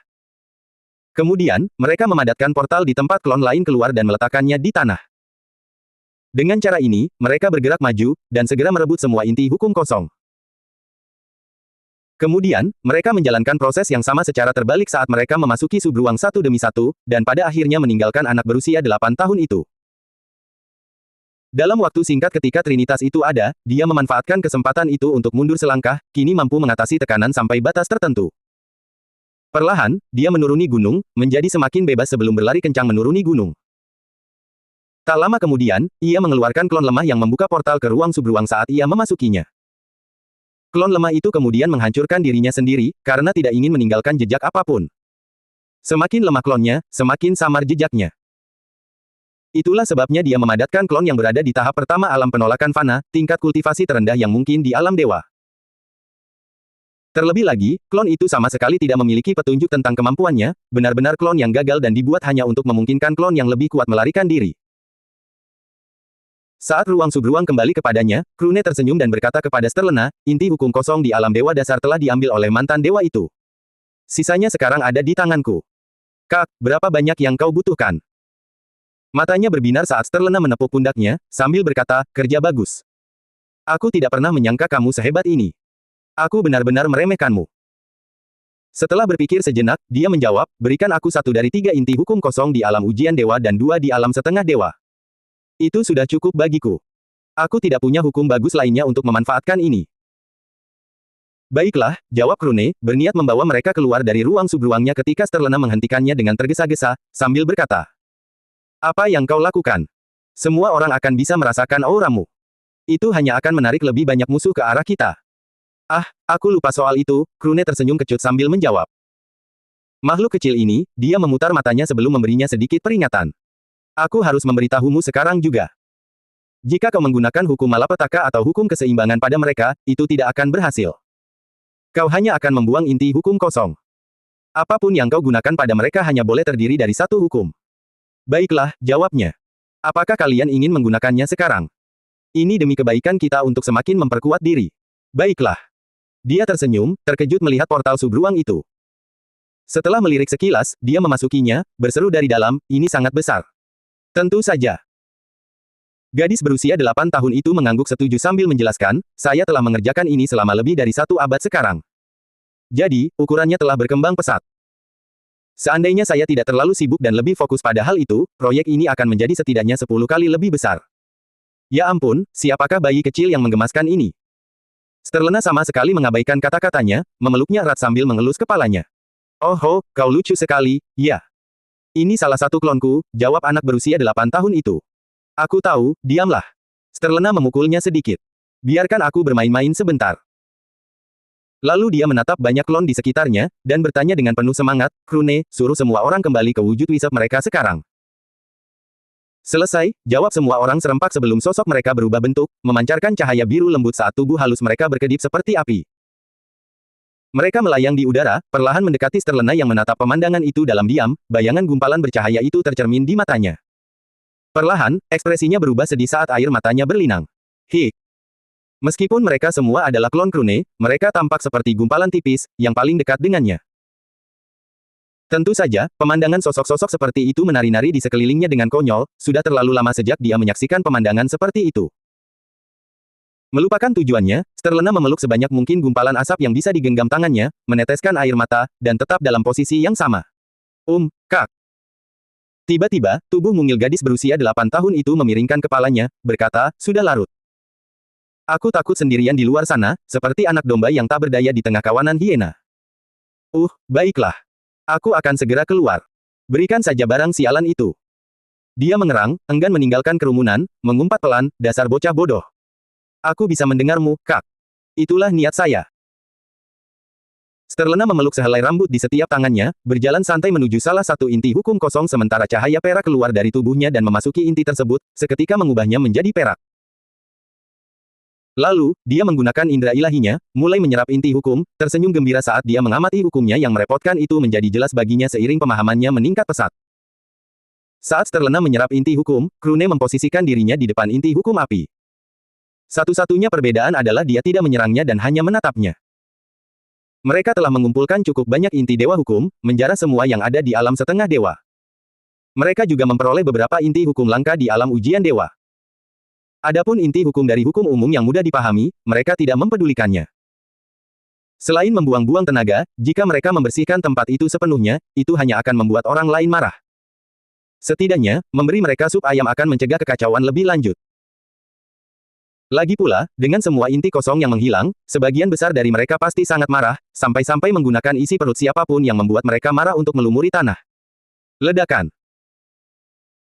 Kemudian, mereka memadatkan portal di tempat klon lain keluar dan meletakkannya di tanah. Dengan cara ini, mereka bergerak maju, dan segera merebut semua inti hukum kosong. Kemudian, mereka menjalankan proses yang sama secara terbalik saat mereka memasuki subruang satu demi satu, dan pada akhirnya meninggalkan anak berusia 8 tahun itu. Dalam waktu singkat ketika Trinitas itu ada, dia memanfaatkan kesempatan itu untuk mundur selangkah, kini mampu mengatasi tekanan sampai batas tertentu. Perlahan, dia menuruni gunung, menjadi semakin bebas sebelum berlari kencang menuruni gunung. Tak lama kemudian, ia mengeluarkan klon lemah yang membuka portal ke ruang subruang saat ia memasukinya. Klon lemah itu kemudian menghancurkan dirinya sendiri, karena tidak ingin meninggalkan jejak apapun. Semakin lemah klonnya, semakin samar jejaknya. Itulah sebabnya dia memadatkan klon yang berada di tahap pertama alam penolakan fana, tingkat kultivasi terendah yang mungkin di alam dewa. Terlebih lagi, klon itu sama sekali tidak memiliki petunjuk tentang kemampuannya, benar-benar klon yang gagal dan dibuat hanya untuk memungkinkan klon yang lebih kuat melarikan diri. Saat ruang subruang kembali kepadanya, Krune tersenyum dan berkata kepada Sterlena, inti hukum kosong di alam dewa dasar telah diambil oleh mantan dewa itu. Sisanya sekarang ada di tanganku. Kak, berapa banyak yang kau butuhkan? Matanya berbinar saat Sterlena menepuk pundaknya, sambil berkata, kerja bagus. Aku tidak pernah menyangka kamu sehebat ini. Aku benar-benar meremehkanmu. Setelah berpikir sejenak, dia menjawab, berikan aku 1 dari 3 inti hukum kosong di alam ujian dewa dan 2 di alam setengah dewa. Itu sudah cukup bagiku. Aku tidak punya hukum bagus lainnya untuk memanfaatkan ini. Baiklah, jawab Krune, berniat membawa mereka keluar dari ruang subruangnya ketika Sterlena menghentikannya dengan tergesa-gesa, sambil berkata. Apa yang kau lakukan? Semua orang akan bisa merasakan auramu. Itu hanya akan menarik lebih banyak musuh ke arah kita. Ah, aku lupa soal itu, Krune tersenyum kecut sambil menjawab. Makhluk kecil ini, dia memutar matanya sebelum memberinya sedikit peringatan. Aku harus memberitahumu sekarang juga. Jika kau menggunakan hukum malapetaka atau hukum keseimbangan pada mereka, itu tidak akan berhasil. Kau hanya akan membuang inti hukum kosong. Apapun yang kau gunakan pada mereka hanya boleh terdiri dari 1 hukum. Baiklah, jawabnya. Apakah kalian ingin menggunakannya sekarang? Ini demi kebaikan kita untuk semakin memperkuat diri. Baiklah. Dia tersenyum, terkejut melihat portal subruang itu. Setelah melirik sekilas, dia memasukinya, berseru dari dalam, ini sangat besar. Tentu saja. Gadis berusia 8 tahun itu mengangguk setuju sambil menjelaskan, saya telah mengerjakan ini selama lebih dari 1 abad sekarang. Jadi, ukurannya telah berkembang pesat. Seandainya saya tidak terlalu sibuk dan lebih fokus pada hal itu, proyek ini akan menjadi setidaknya 10 kali lebih besar. Ya ampun, siapakah bayi kecil yang menggemaskan ini? Sterlena sama sekali mengabaikan kata-katanya, memeluknya erat sambil mengelus kepalanya. Oh, kau lucu sekali, ya. Ini salah satu klonku, jawab anak berusia 8 tahun itu. Aku tahu, diamlah. Sterlena memukulnya sedikit. Biarkan aku bermain-main sebentar. Lalu dia menatap banyak klon di sekitarnya, dan bertanya dengan penuh semangat, Krune, suruh semua orang kembali ke wujud wisep mereka sekarang. Selesai, jawab semua orang serempak sebelum sosok mereka berubah bentuk, memancarkan cahaya biru lembut saat tubuh halus mereka berkedip seperti api. Mereka melayang di udara, perlahan mendekati Sterlena yang menatap pemandangan itu dalam diam, bayangan gumpalan bercahaya itu tercermin di matanya. Perlahan, ekspresinya berubah sedih saat air matanya berlinang. Meskipun mereka semua adalah klon Krune, mereka tampak seperti gumpalan tipis, yang paling dekat dengannya. Tentu saja, pemandangan sosok-sosok seperti itu menari-nari di sekelilingnya dengan konyol, sudah terlalu lama sejak dia menyaksikan pemandangan seperti itu. Melupakan tujuannya, Sterlena memeluk sebanyak mungkin gumpalan asap yang bisa digenggam tangannya, meneteskan air mata, dan tetap dalam posisi yang sama. Kak. Tiba-tiba, tubuh mungil gadis berusia 8 tahun itu memiringkan kepalanya, berkata, sudah larut. Aku takut sendirian di luar sana, seperti anak domba yang tak berdaya di tengah kawanan hiena. Baiklah. Aku akan segera keluar. Berikan saja barang sialan itu. Dia mengerang, enggan meninggalkan kerumunan, mengumpat pelan, dasar bocah bodoh. Aku bisa mendengarmu, Kak. Itulah niat saya. Sterlena memeluk sehelai rambut di setiap tangannya, berjalan santai menuju salah satu inti hukum kosong sementara cahaya perak keluar dari tubuhnya dan memasuki inti tersebut, seketika mengubahnya menjadi perak. Lalu, dia menggunakan indera ilahinya, mulai menyerap inti hukum, tersenyum gembira saat dia mengamati hukumnya yang merepotkan itu menjadi jelas baginya seiring pemahamannya meningkat pesat. Saat Sterlena menyerap inti hukum, Krune memposisikan dirinya di depan inti hukum api. Satu-satunya perbedaan adalah dia tidak menyerangnya dan hanya menatapnya. Mereka telah mengumpulkan cukup banyak inti dewa hukum, menjarah semua yang ada di alam setengah dewa. Mereka juga memperoleh beberapa inti hukum langka di alam ujian dewa. Adapun inti hukum dari hukum umum yang mudah dipahami, mereka tidak mempedulikannya. Selain membuang-buang tenaga, jika mereka membersihkan tempat itu sepenuhnya, itu hanya akan membuat orang lain marah. Setidaknya, memberi mereka sup ayam akan mencegah kekacauan lebih lanjut. Lagi pula, dengan semua inti kosong yang menghilang, sebagian besar dari mereka pasti sangat marah, sampai-sampai menggunakan isi perut siapapun yang membuat mereka marah untuk melumuri tanah. Ledakan.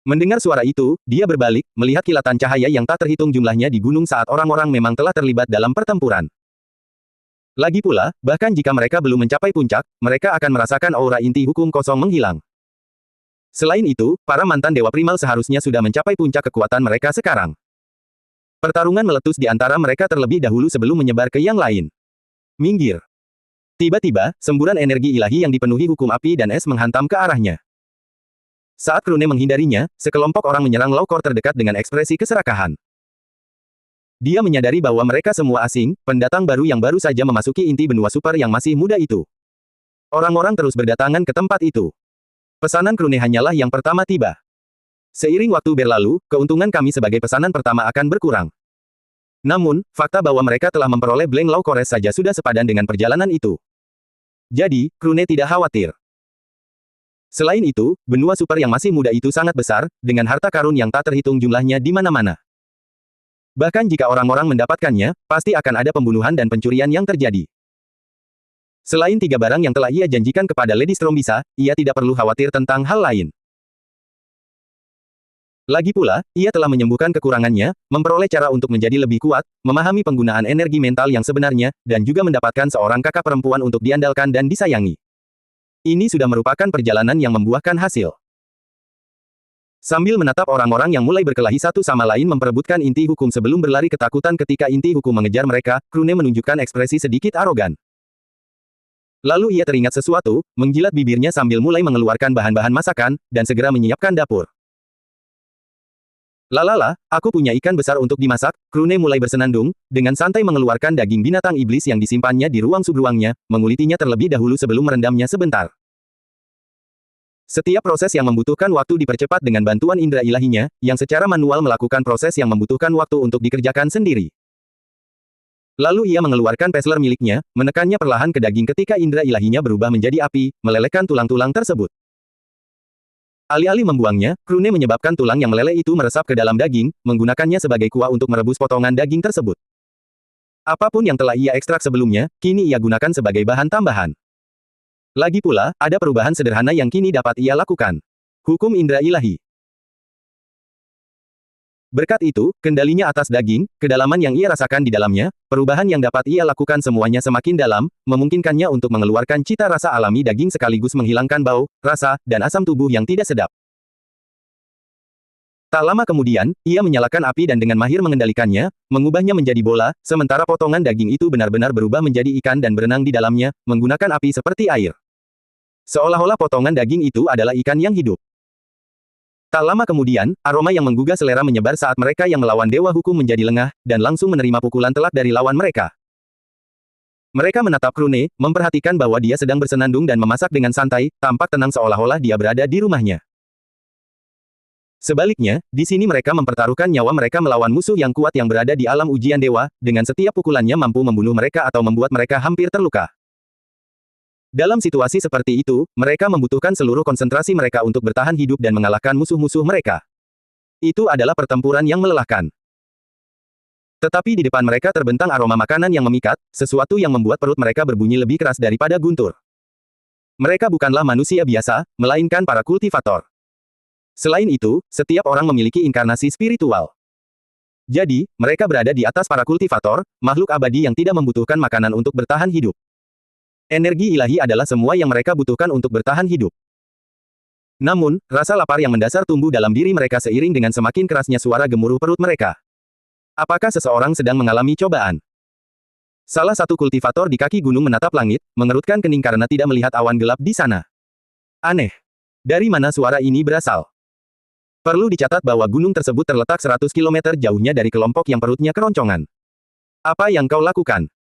Mendengar suara itu, dia berbalik, melihat kilatan cahaya yang tak terhitung jumlahnya di gunung saat orang-orang memang telah terlibat dalam pertempuran. Lagi pula, bahkan jika mereka belum mencapai puncak, mereka akan merasakan aura inti hukum kosong menghilang. Selain itu, para mantan Dewa Primal seharusnya sudah mencapai puncak kekuatan mereka sekarang. Pertarungan meletus di antara mereka terlebih dahulu sebelum menyebar ke yang lain. Minggir. Tiba-tiba, semburan energi ilahi yang dipenuhi hukum api dan es menghantam ke arahnya. Saat Krune menghindarinya, sekelompok orang menyerang Laukor terdekat dengan ekspresi keserakahan. Dia menyadari bahwa mereka semua asing, pendatang baru yang baru saja memasuki inti benua super yang masih muda itu. Orang-orang terus berdatangan ke tempat itu. Pesanan Krune hanyalah yang pertama tiba. Seiring waktu berlalu, keuntungan kami sebagai pesanan pertama akan berkurang. Namun, fakta bahwa mereka telah memperoleh Blank Laukores saja sudah sepadan dengan perjalanan itu. Jadi, Krune tidak khawatir. Selain itu, benua super yang masih muda itu sangat besar, dengan harta karun yang tak terhitung jumlahnya di mana-mana. Bahkan jika orang-orang mendapatkannya, pasti akan ada pembunuhan dan pencurian yang terjadi. Selain 3 barang yang telah ia janjikan kepada Lady Strombisa, ia tidak perlu khawatir tentang hal lain. Lagi pula, ia telah menyembuhkan kekurangannya, memperoleh cara untuk menjadi lebih kuat, memahami penggunaan energi mental yang sebenarnya, dan juga mendapatkan seorang kakak perempuan untuk diandalkan dan disayangi. Ini sudah merupakan perjalanan yang membuahkan hasil. Sambil menatap orang-orang yang mulai berkelahi satu sama lain memperebutkan inti hukum sebelum berlari ketakutan ketika inti hukum mengejar mereka, Krune menunjukkan ekspresi sedikit arogan. Lalu ia teringat sesuatu, menjilat bibirnya sambil mulai mengeluarkan bahan-bahan masakan, dan segera menyiapkan dapur. Lalala, aku punya ikan besar untuk dimasak, Krune mulai bersenandung, dengan santai mengeluarkan daging binatang iblis yang disimpannya di ruang subruangnya, mengulitinya terlebih dahulu sebelum merendamnya sebentar. Setiap proses yang membutuhkan waktu dipercepat dengan bantuan indera ilahinya, yang secara manual melakukan proses yang membutuhkan waktu untuk dikerjakan sendiri. Lalu ia mengeluarkan pesler miliknya, menekannya perlahan ke daging ketika indera ilahinya berubah menjadi api, melelehkan tulang-tulang tersebut. Alih-alih membuangnya, Krune menyebabkan tulang yang meleleh itu meresap ke dalam daging, menggunakannya sebagai kuah untuk merebus potongan daging tersebut. Apapun yang telah ia ekstrak sebelumnya, kini ia gunakan sebagai bahan tambahan. Lagi pula, ada perubahan sederhana yang kini dapat ia lakukan. Hukum indera ilahi. Berkat itu, kendalinya atas daging, kedalaman yang ia rasakan di dalamnya, perubahan yang dapat ia lakukan semuanya semakin dalam, memungkinkannya untuk mengeluarkan cita rasa alami daging sekaligus menghilangkan bau, rasa, dan asam tubuh yang tidak sedap. Tak lama kemudian, ia menyalakan api dan dengan mahir mengendalikannya, mengubahnya menjadi bola, sementara potongan daging itu benar-benar berubah menjadi ikan dan berenang di dalamnya, menggunakan api seperti air. Seolah-olah potongan daging itu adalah ikan yang hidup. Tak lama kemudian, aroma yang menggugah selera menyebar saat mereka yang melawan Dewa Hukum menjadi lengah, dan langsung menerima pukulan telak dari lawan mereka. Mereka menatap Krune, memperhatikan bahwa dia sedang bersenandung dan memasak dengan santai, tampak tenang seolah-olah dia berada di rumahnya. Sebaliknya, di sini mereka mempertaruhkan nyawa mereka melawan musuh yang kuat yang berada di alam ujian dewa, dengan setiap pukulannya mampu membunuh mereka atau membuat mereka hampir terluka. Dalam situasi seperti itu, mereka membutuhkan seluruh konsentrasi mereka untuk bertahan hidup dan mengalahkan musuh-musuh mereka. Itu adalah pertempuran yang melelahkan. Tetapi di depan mereka terbentang aroma makanan yang memikat, sesuatu yang membuat perut mereka berbunyi lebih keras daripada guntur. Mereka bukanlah manusia biasa, melainkan para kultivator. Selain itu, setiap orang memiliki inkarnasi spiritual. Jadi, mereka berada di atas para kultivator, makhluk abadi yang tidak membutuhkan makanan untuk bertahan hidup. Energi ilahi adalah semua yang mereka butuhkan untuk bertahan hidup. Namun, rasa lapar yang mendasar tumbuh dalam diri mereka seiring dengan semakin kerasnya suara gemuruh perut mereka. Apakah seseorang sedang mengalami cobaan? Salah satu kultivator di kaki gunung menatap langit, mengerutkan kening karena tidak melihat awan gelap di sana. Aneh. Dari mana suara ini berasal? Perlu dicatat bahwa gunung tersebut terletak 100 km jauhnya dari kelompok yang perutnya keroncongan. Apa yang kau lakukan?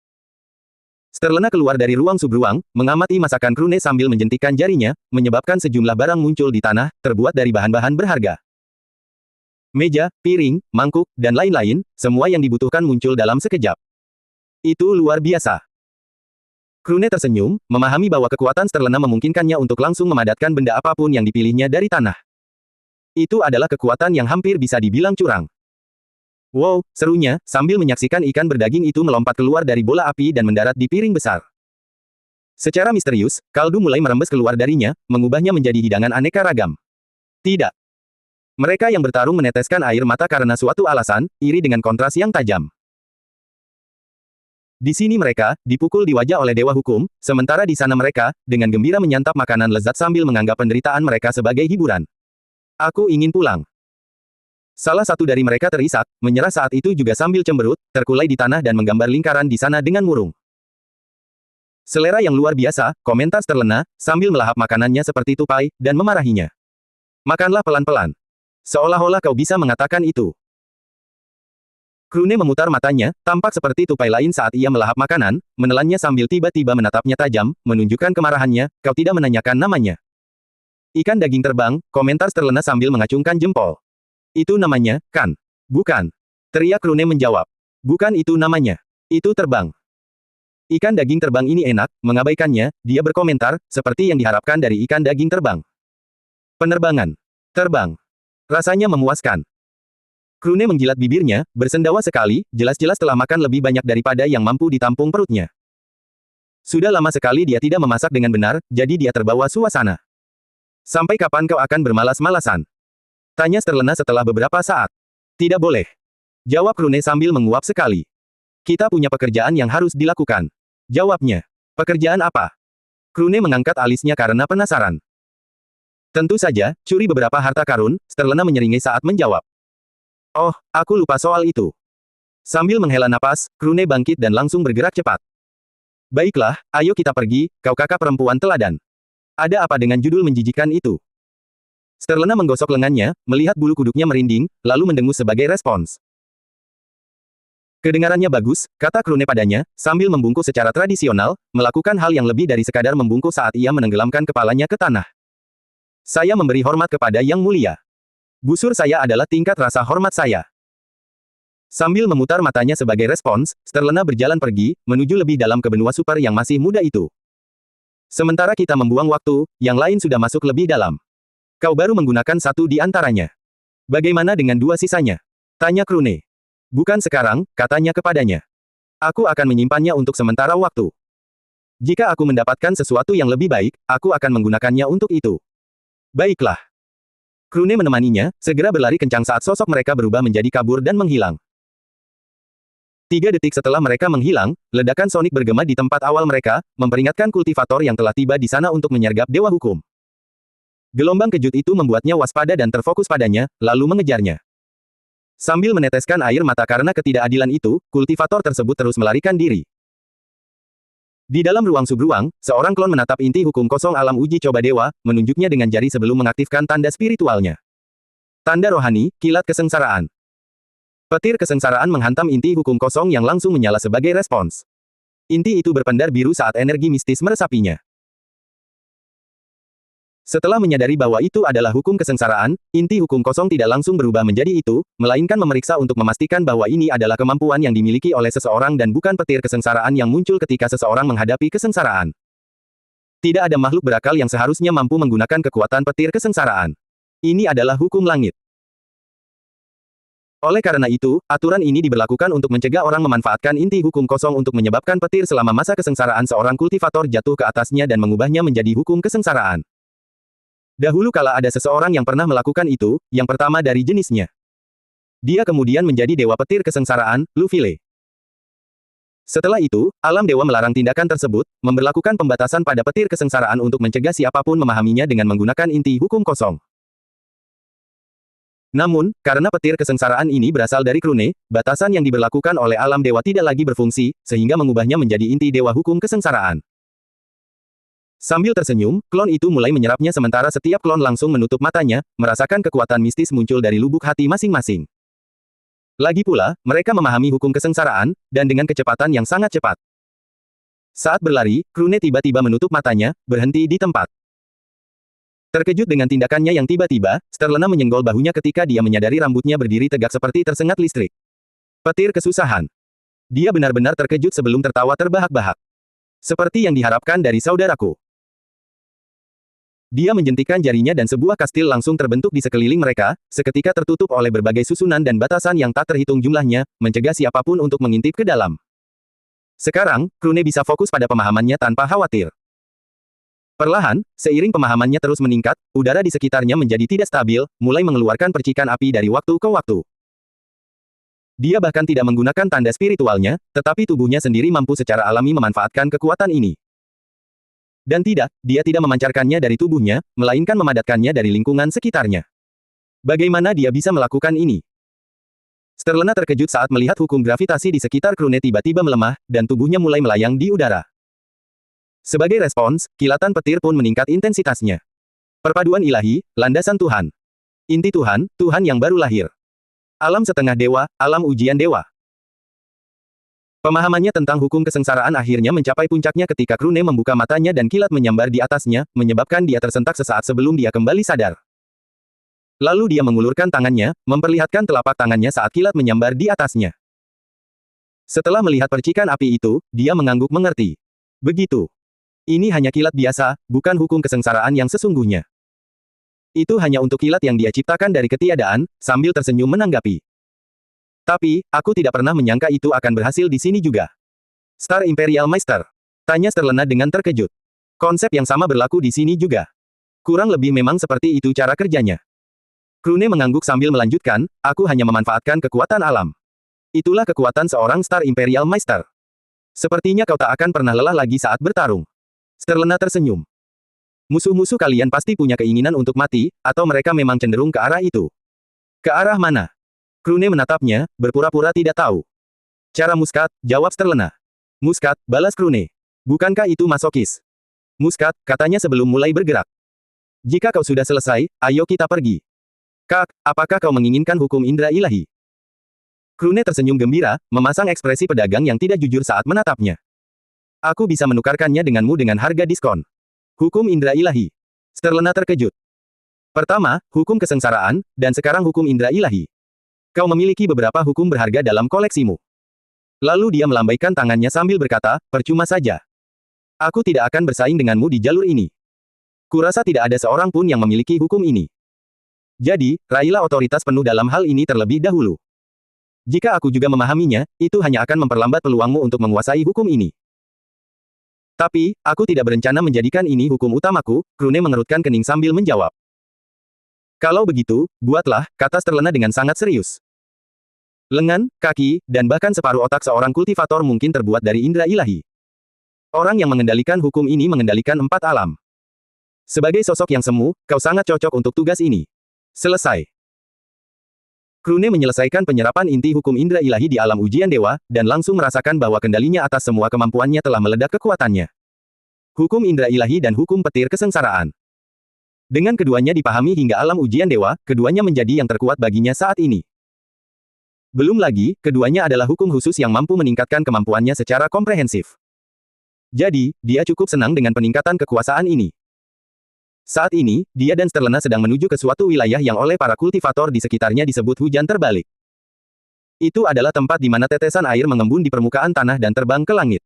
Sterlena keluar dari ruang subruang, mengamati masakan Krune sambil menjentikkan jarinya, menyebabkan sejumlah barang muncul di tanah, terbuat dari bahan-bahan berharga. Meja, piring, mangkuk, dan lain-lain, semua yang dibutuhkan muncul dalam sekejap. Itu luar biasa. Krune tersenyum, memahami bahwa kekuatan Sterlena memungkinkannya untuk langsung memadatkan benda apapun yang dipilihnya dari tanah. Itu adalah kekuatan yang hampir bisa dibilang curang. Wow, serunya, sambil menyaksikan ikan berdaging itu melompat keluar dari bola api dan mendarat di piring besar. Secara misterius, kaldu mulai merembes keluar darinya, mengubahnya menjadi hidangan aneka ragam. Tidak. Mereka yang bertarung meneteskan air mata karena suatu alasan, iri dengan kontras yang tajam. Di sini mereka, dipukul di wajah oleh Dewa Hukum, sementara di sana mereka, dengan gembira menyantap makanan lezat sambil menganggap penderitaan mereka sebagai hiburan. Aku ingin pulang. Salah satu dari mereka terisak, menyerah saat itu juga sambil cemberut, terkulai di tanah dan menggambar lingkaran di sana dengan murung. Selera yang luar biasa, komentar Sterlena, sambil melahap makanannya seperti tupai, dan memarahinya. Makanlah pelan-pelan. Seolah-olah kau bisa mengatakan itu. Krune memutar matanya, tampak seperti tupai lain saat ia melahap makanan, menelannya sambil tiba-tiba menatapnya tajam, menunjukkan kemarahannya, kau tidak menanyakan namanya. Ikan daging terbang, komentar Sterlena sambil mengacungkan jempol. Itu namanya, kan? Bukan. Teriak Krune menjawab. Bukan itu namanya. Itu terbang. Ikan daging terbang ini enak, mengabaikannya, dia berkomentar, seperti yang diharapkan dari ikan daging terbang. Penerbangan. Terbang. Rasanya memuaskan. Krune menjilat bibirnya, bersendawa sekali, jelas-jelas telah makan lebih banyak daripada yang mampu ditampung perutnya. Sudah lama sekali dia tidak memasak dengan benar, jadi dia terbawa suasana. Sampai kapan kau akan bermalas-malasan? Tanya Sterlena setelah beberapa saat. Tidak boleh. Jawab Krune sambil menguap sekali. Kita punya pekerjaan yang harus dilakukan. Jawabnya. Pekerjaan apa? Krune mengangkat alisnya karena penasaran. Tentu saja, curi beberapa harta karun, Sterlena menyeringai saat menjawab. Oh, aku lupa soal itu. Sambil menghela napas, Krune bangkit dan langsung bergerak cepat. Baiklah, ayo kita pergi, kau kakak perempuan teladan. Ada apa dengan judul menjijikan itu? Sterlena menggosok lengannya, melihat bulu kuduknya merinding, lalu mendengus sebagai respons. Kedengarannya bagus, kata Krune padanya, sambil membungkuk secara tradisional, melakukan hal yang lebih dari sekadar membungkuk saat ia menenggelamkan kepalanya ke tanah. Saya memberi hormat kepada Yang Mulia. Busur saya adalah tingkat rasa hormat saya. Sambil memutar matanya sebagai respons, Sterlena berjalan pergi, menuju lebih dalam ke benua super yang masih muda itu. Sementara kita membuang waktu, yang lain sudah masuk lebih dalam. Kau baru menggunakan satu di antaranya. Bagaimana dengan dua sisanya? Tanya Krune. Bukan sekarang, katanya kepadanya. Aku akan menyimpannya untuk sementara waktu. Jika aku mendapatkan sesuatu yang lebih baik, aku akan menggunakannya untuk itu. Baiklah. Krune menemaninya, segera berlari kencang saat sosok mereka berubah menjadi kabur dan menghilang. 3 detik setelah mereka menghilang, ledakan sonik bergema di tempat awal mereka, memperingatkan kultivator yang telah tiba di sana untuk menyergap Dewa Hukum. Gelombang kejut itu membuatnya waspada dan terfokus padanya, lalu mengejarnya. Sambil meneteskan air mata karena ketidakadilan itu, kultivator tersebut terus melarikan diri. Di dalam ruang subruang, seorang klon menatap inti hukum kosong alam uji coba dewa, menunjuknya dengan jari sebelum mengaktifkan tanda spiritualnya. Tanda rohani, kilat kesengsaraan. Petir kesengsaraan menghantam inti hukum kosong yang langsung menyala sebagai respons. Inti itu berpendar biru saat energi mistis meresapinya. Setelah menyadari bahwa itu adalah hukum kesengsaraan, inti hukum kosong tidak langsung berubah menjadi itu, melainkan memeriksa untuk memastikan bahwa ini adalah kemampuan yang dimiliki oleh seseorang dan bukan petir kesengsaraan yang muncul ketika seseorang menghadapi kesengsaraan. Tidak ada makhluk berakal yang seharusnya mampu menggunakan kekuatan petir kesengsaraan. Ini adalah hukum langit. Oleh karena itu, aturan ini diberlakukan untuk mencegah orang memanfaatkan inti hukum kosong untuk menyebabkan petir selama masa kesengsaraan seorang kultivator jatuh ke atasnya dan mengubahnya menjadi hukum kesengsaraan. Dahulu kala ada seseorang yang pernah melakukan itu, yang pertama dari jenisnya. Dia kemudian menjadi dewa petir kesengsaraan, Lufile. Setelah itu, alam dewa melarang tindakan tersebut, memberlakukan pembatasan pada petir kesengsaraan untuk mencegah siapapun memahaminya dengan menggunakan inti hukum kosong. Namun, karena petir kesengsaraan ini berasal dari Krune, batasan yang diberlakukan oleh alam dewa tidak lagi berfungsi, sehingga mengubahnya menjadi inti dewa hukum kesengsaraan. Sambil tersenyum, klon itu mulai menyerapnya sementara setiap klon langsung menutup matanya, merasakan kekuatan mistis muncul dari lubuk hati masing-masing. Lagi pula, mereka memahami hukum kesengsaraan, dan dengan kecepatan yang sangat cepat. Saat berlari, Krune tiba-tiba menutup matanya, berhenti di tempat. Terkejut dengan tindakannya yang tiba-tiba, Sterlena menyenggol bahunya ketika dia menyadari rambutnya berdiri tegak seperti tersengat listrik. Petir kesusahan. Dia benar-benar terkejut sebelum tertawa terbahak-bahak. Seperti yang diharapkan dari saudaraku. Dia menjentikan jarinya dan sebuah kastil langsung terbentuk di sekeliling mereka, seketika tertutup oleh berbagai susunan dan batasan yang tak terhitung jumlahnya, mencegah siapapun untuk mengintip ke dalam. Sekarang, Krune bisa fokus pada pemahamannya tanpa khawatir. Perlahan, seiring pemahamannya terus meningkat, udara di sekitarnya menjadi tidak stabil, mulai mengeluarkan percikan api dari waktu ke waktu. Dia bahkan tidak menggunakan tanda spiritualnya, tetapi tubuhnya sendiri mampu secara alami memanfaatkan kekuatan ini. Dan tidak, dia tidak memancarkannya dari tubuhnya, melainkan memadatkannya dari lingkungan sekitarnya. Bagaimana dia bisa melakukan ini? Sterlena terkejut saat melihat hukum gravitasi di sekitar Krune tiba-tiba melemah, dan tubuhnya mulai melayang di udara. Sebagai respons, kilatan petir pun meningkat intensitasnya. Perpaduan ilahi, landasan Tuhan. Inti Tuhan, Tuhan yang baru lahir. Alam setengah dewa, alam ujian dewa. Pemahamannya tentang hukum kesengsaraan akhirnya mencapai puncaknya ketika Krune membuka matanya dan kilat menyambar di atasnya, menyebabkan dia tersentak sesaat sebelum dia kembali sadar. Lalu dia mengulurkan tangannya, memperlihatkan telapak tangannya saat kilat menyambar di atasnya. Setelah melihat percikan api itu, dia mengangguk mengerti. Begitu. Ini hanya kilat biasa, bukan hukum kesengsaraan yang sesungguhnya. Itu hanya untuk kilat yang dia ciptakan dari ketiadaan, sambil tersenyum menanggapi. Tapi, aku tidak pernah menyangka itu akan berhasil di sini juga. Star Imperial Master. Tanya Sterlena dengan terkejut. Konsep yang sama berlaku di sini juga. Kurang lebih memang seperti itu cara kerjanya. Krune mengangguk sambil melanjutkan, aku hanya memanfaatkan kekuatan alam. Itulah kekuatan seorang Star Imperial Master. Sepertinya kau tak akan pernah lelah lagi saat bertarung. Sterlena tersenyum. Musuh-musuh kalian pasti punya keinginan untuk mati, atau mereka memang cenderung ke arah itu. Ke arah mana? Krune menatapnya, berpura-pura tidak tahu. Cara Muskat, jawab Sterlena. Muskat, balas Krune. Bukankah itu masokis? Muskat, katanya sebelum mulai bergerak. Jika kau sudah selesai, ayo kita pergi. Kak, apakah kau menginginkan hukum indra ilahi? Krune tersenyum gembira, memasang ekspresi pedagang yang tidak jujur saat menatapnya. Aku bisa menukarkannya denganmu dengan harga diskon. Hukum indra ilahi. Sterlena terkejut. Pertama, hukum kesengsaraan, dan sekarang hukum indra ilahi. Kau memiliki beberapa hukum berharga dalam koleksimu. Lalu dia melambaikan tangannya sambil berkata, percuma saja. Aku tidak akan bersaing denganmu di jalur ini. Kurasa tidak ada seorang pun yang memiliki hukum ini. Jadi, raihlah otoritas penuh dalam hal ini terlebih dahulu. Jika aku juga memahaminya, itu hanya akan memperlambat peluangmu untuk menguasai hukum ini. Tapi, aku tidak berencana menjadikan ini hukum utamaku, Krune mengerutkan kening sambil menjawab. Kalau begitu, buatlah, kata Sterlena dengan sangat serius. Lengan, kaki, dan bahkan separuh otak seorang kultivator mungkin terbuat dari indera ilahi. Orang yang mengendalikan hukum ini mengendalikan 4 alam. Sebagai sosok yang semu, kau sangat cocok untuk tugas ini. Selesai. Krune menyelesaikan penyerapan inti hukum indera ilahi di alam ujian dewa, dan langsung merasakan bahwa kendalinya atas semua kemampuannya telah meledak kekuatannya. Hukum indera ilahi dan hukum petir kesengsaraan. Dengan keduanya dipahami hingga alam ujian dewa, keduanya menjadi yang terkuat baginya saat ini. Belum lagi, keduanya adalah hukum khusus yang mampu meningkatkan kemampuannya secara komprehensif. Jadi, dia cukup senang dengan peningkatan kekuasaan ini. Saat ini, dia dan Sterlena sedang menuju ke suatu wilayah yang oleh para kultivator di sekitarnya disebut hujan terbalik. Itu adalah tempat di mana tetesan air mengembun di permukaan tanah dan terbang ke langit.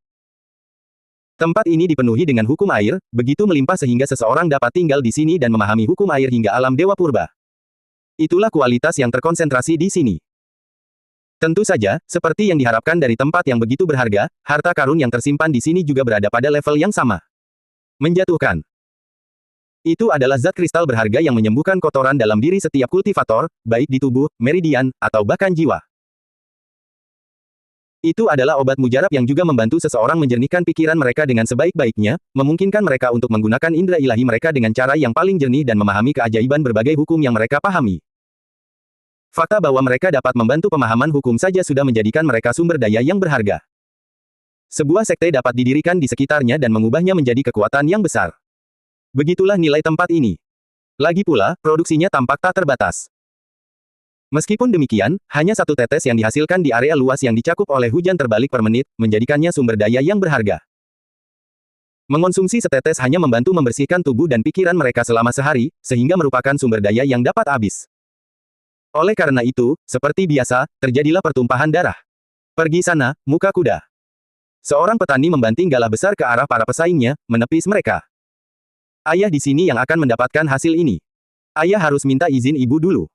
Tempat ini dipenuhi dengan hukum air, begitu melimpah sehingga seseorang dapat tinggal di sini dan memahami hukum air hingga alam dewa purba. Itulah kualitas yang terkonsentrasi di sini. Tentu saja, seperti yang diharapkan dari tempat yang begitu berharga, harta karun yang tersimpan di sini juga berada pada level yang sama. Menjatuhkan. Itu adalah zat kristal berharga yang menyembuhkan kotoran dalam diri setiap kultivator, baik di tubuh, meridian, atau bahkan jiwa. Itu adalah obat mujarab yang juga membantu seseorang menjernihkan pikiran mereka dengan sebaik-baiknya, memungkinkan mereka untuk menggunakan indera ilahi mereka dengan cara yang paling jernih dan memahami keajaiban berbagai hukum yang mereka pahami. Fakta bahwa mereka dapat membantu pemahaman hukum saja sudah menjadikan mereka sumber daya yang berharga. Sebuah sekte dapat didirikan di sekitarnya dan mengubahnya menjadi kekuatan yang besar. Begitulah nilai tempat ini. Lagi pula, produksinya tampak tak terbatas. Meskipun demikian, hanya satu tetes yang dihasilkan di area luas yang dicakup oleh hujan terbalik per menit, menjadikannya sumber daya yang berharga. Mengonsumsi setetes hanya membantu membersihkan tubuh dan pikiran mereka selama sehari, sehingga merupakan sumber daya yang dapat habis. Oleh karena itu, seperti biasa, terjadilah pertumpahan darah. Pergi sana, muka kuda. Seorang petani membanting galah besar ke arah para pesaingnya, menepis mereka. Ayah di sini yang akan mendapatkan hasil ini. Ayah harus minta izin ibu dulu.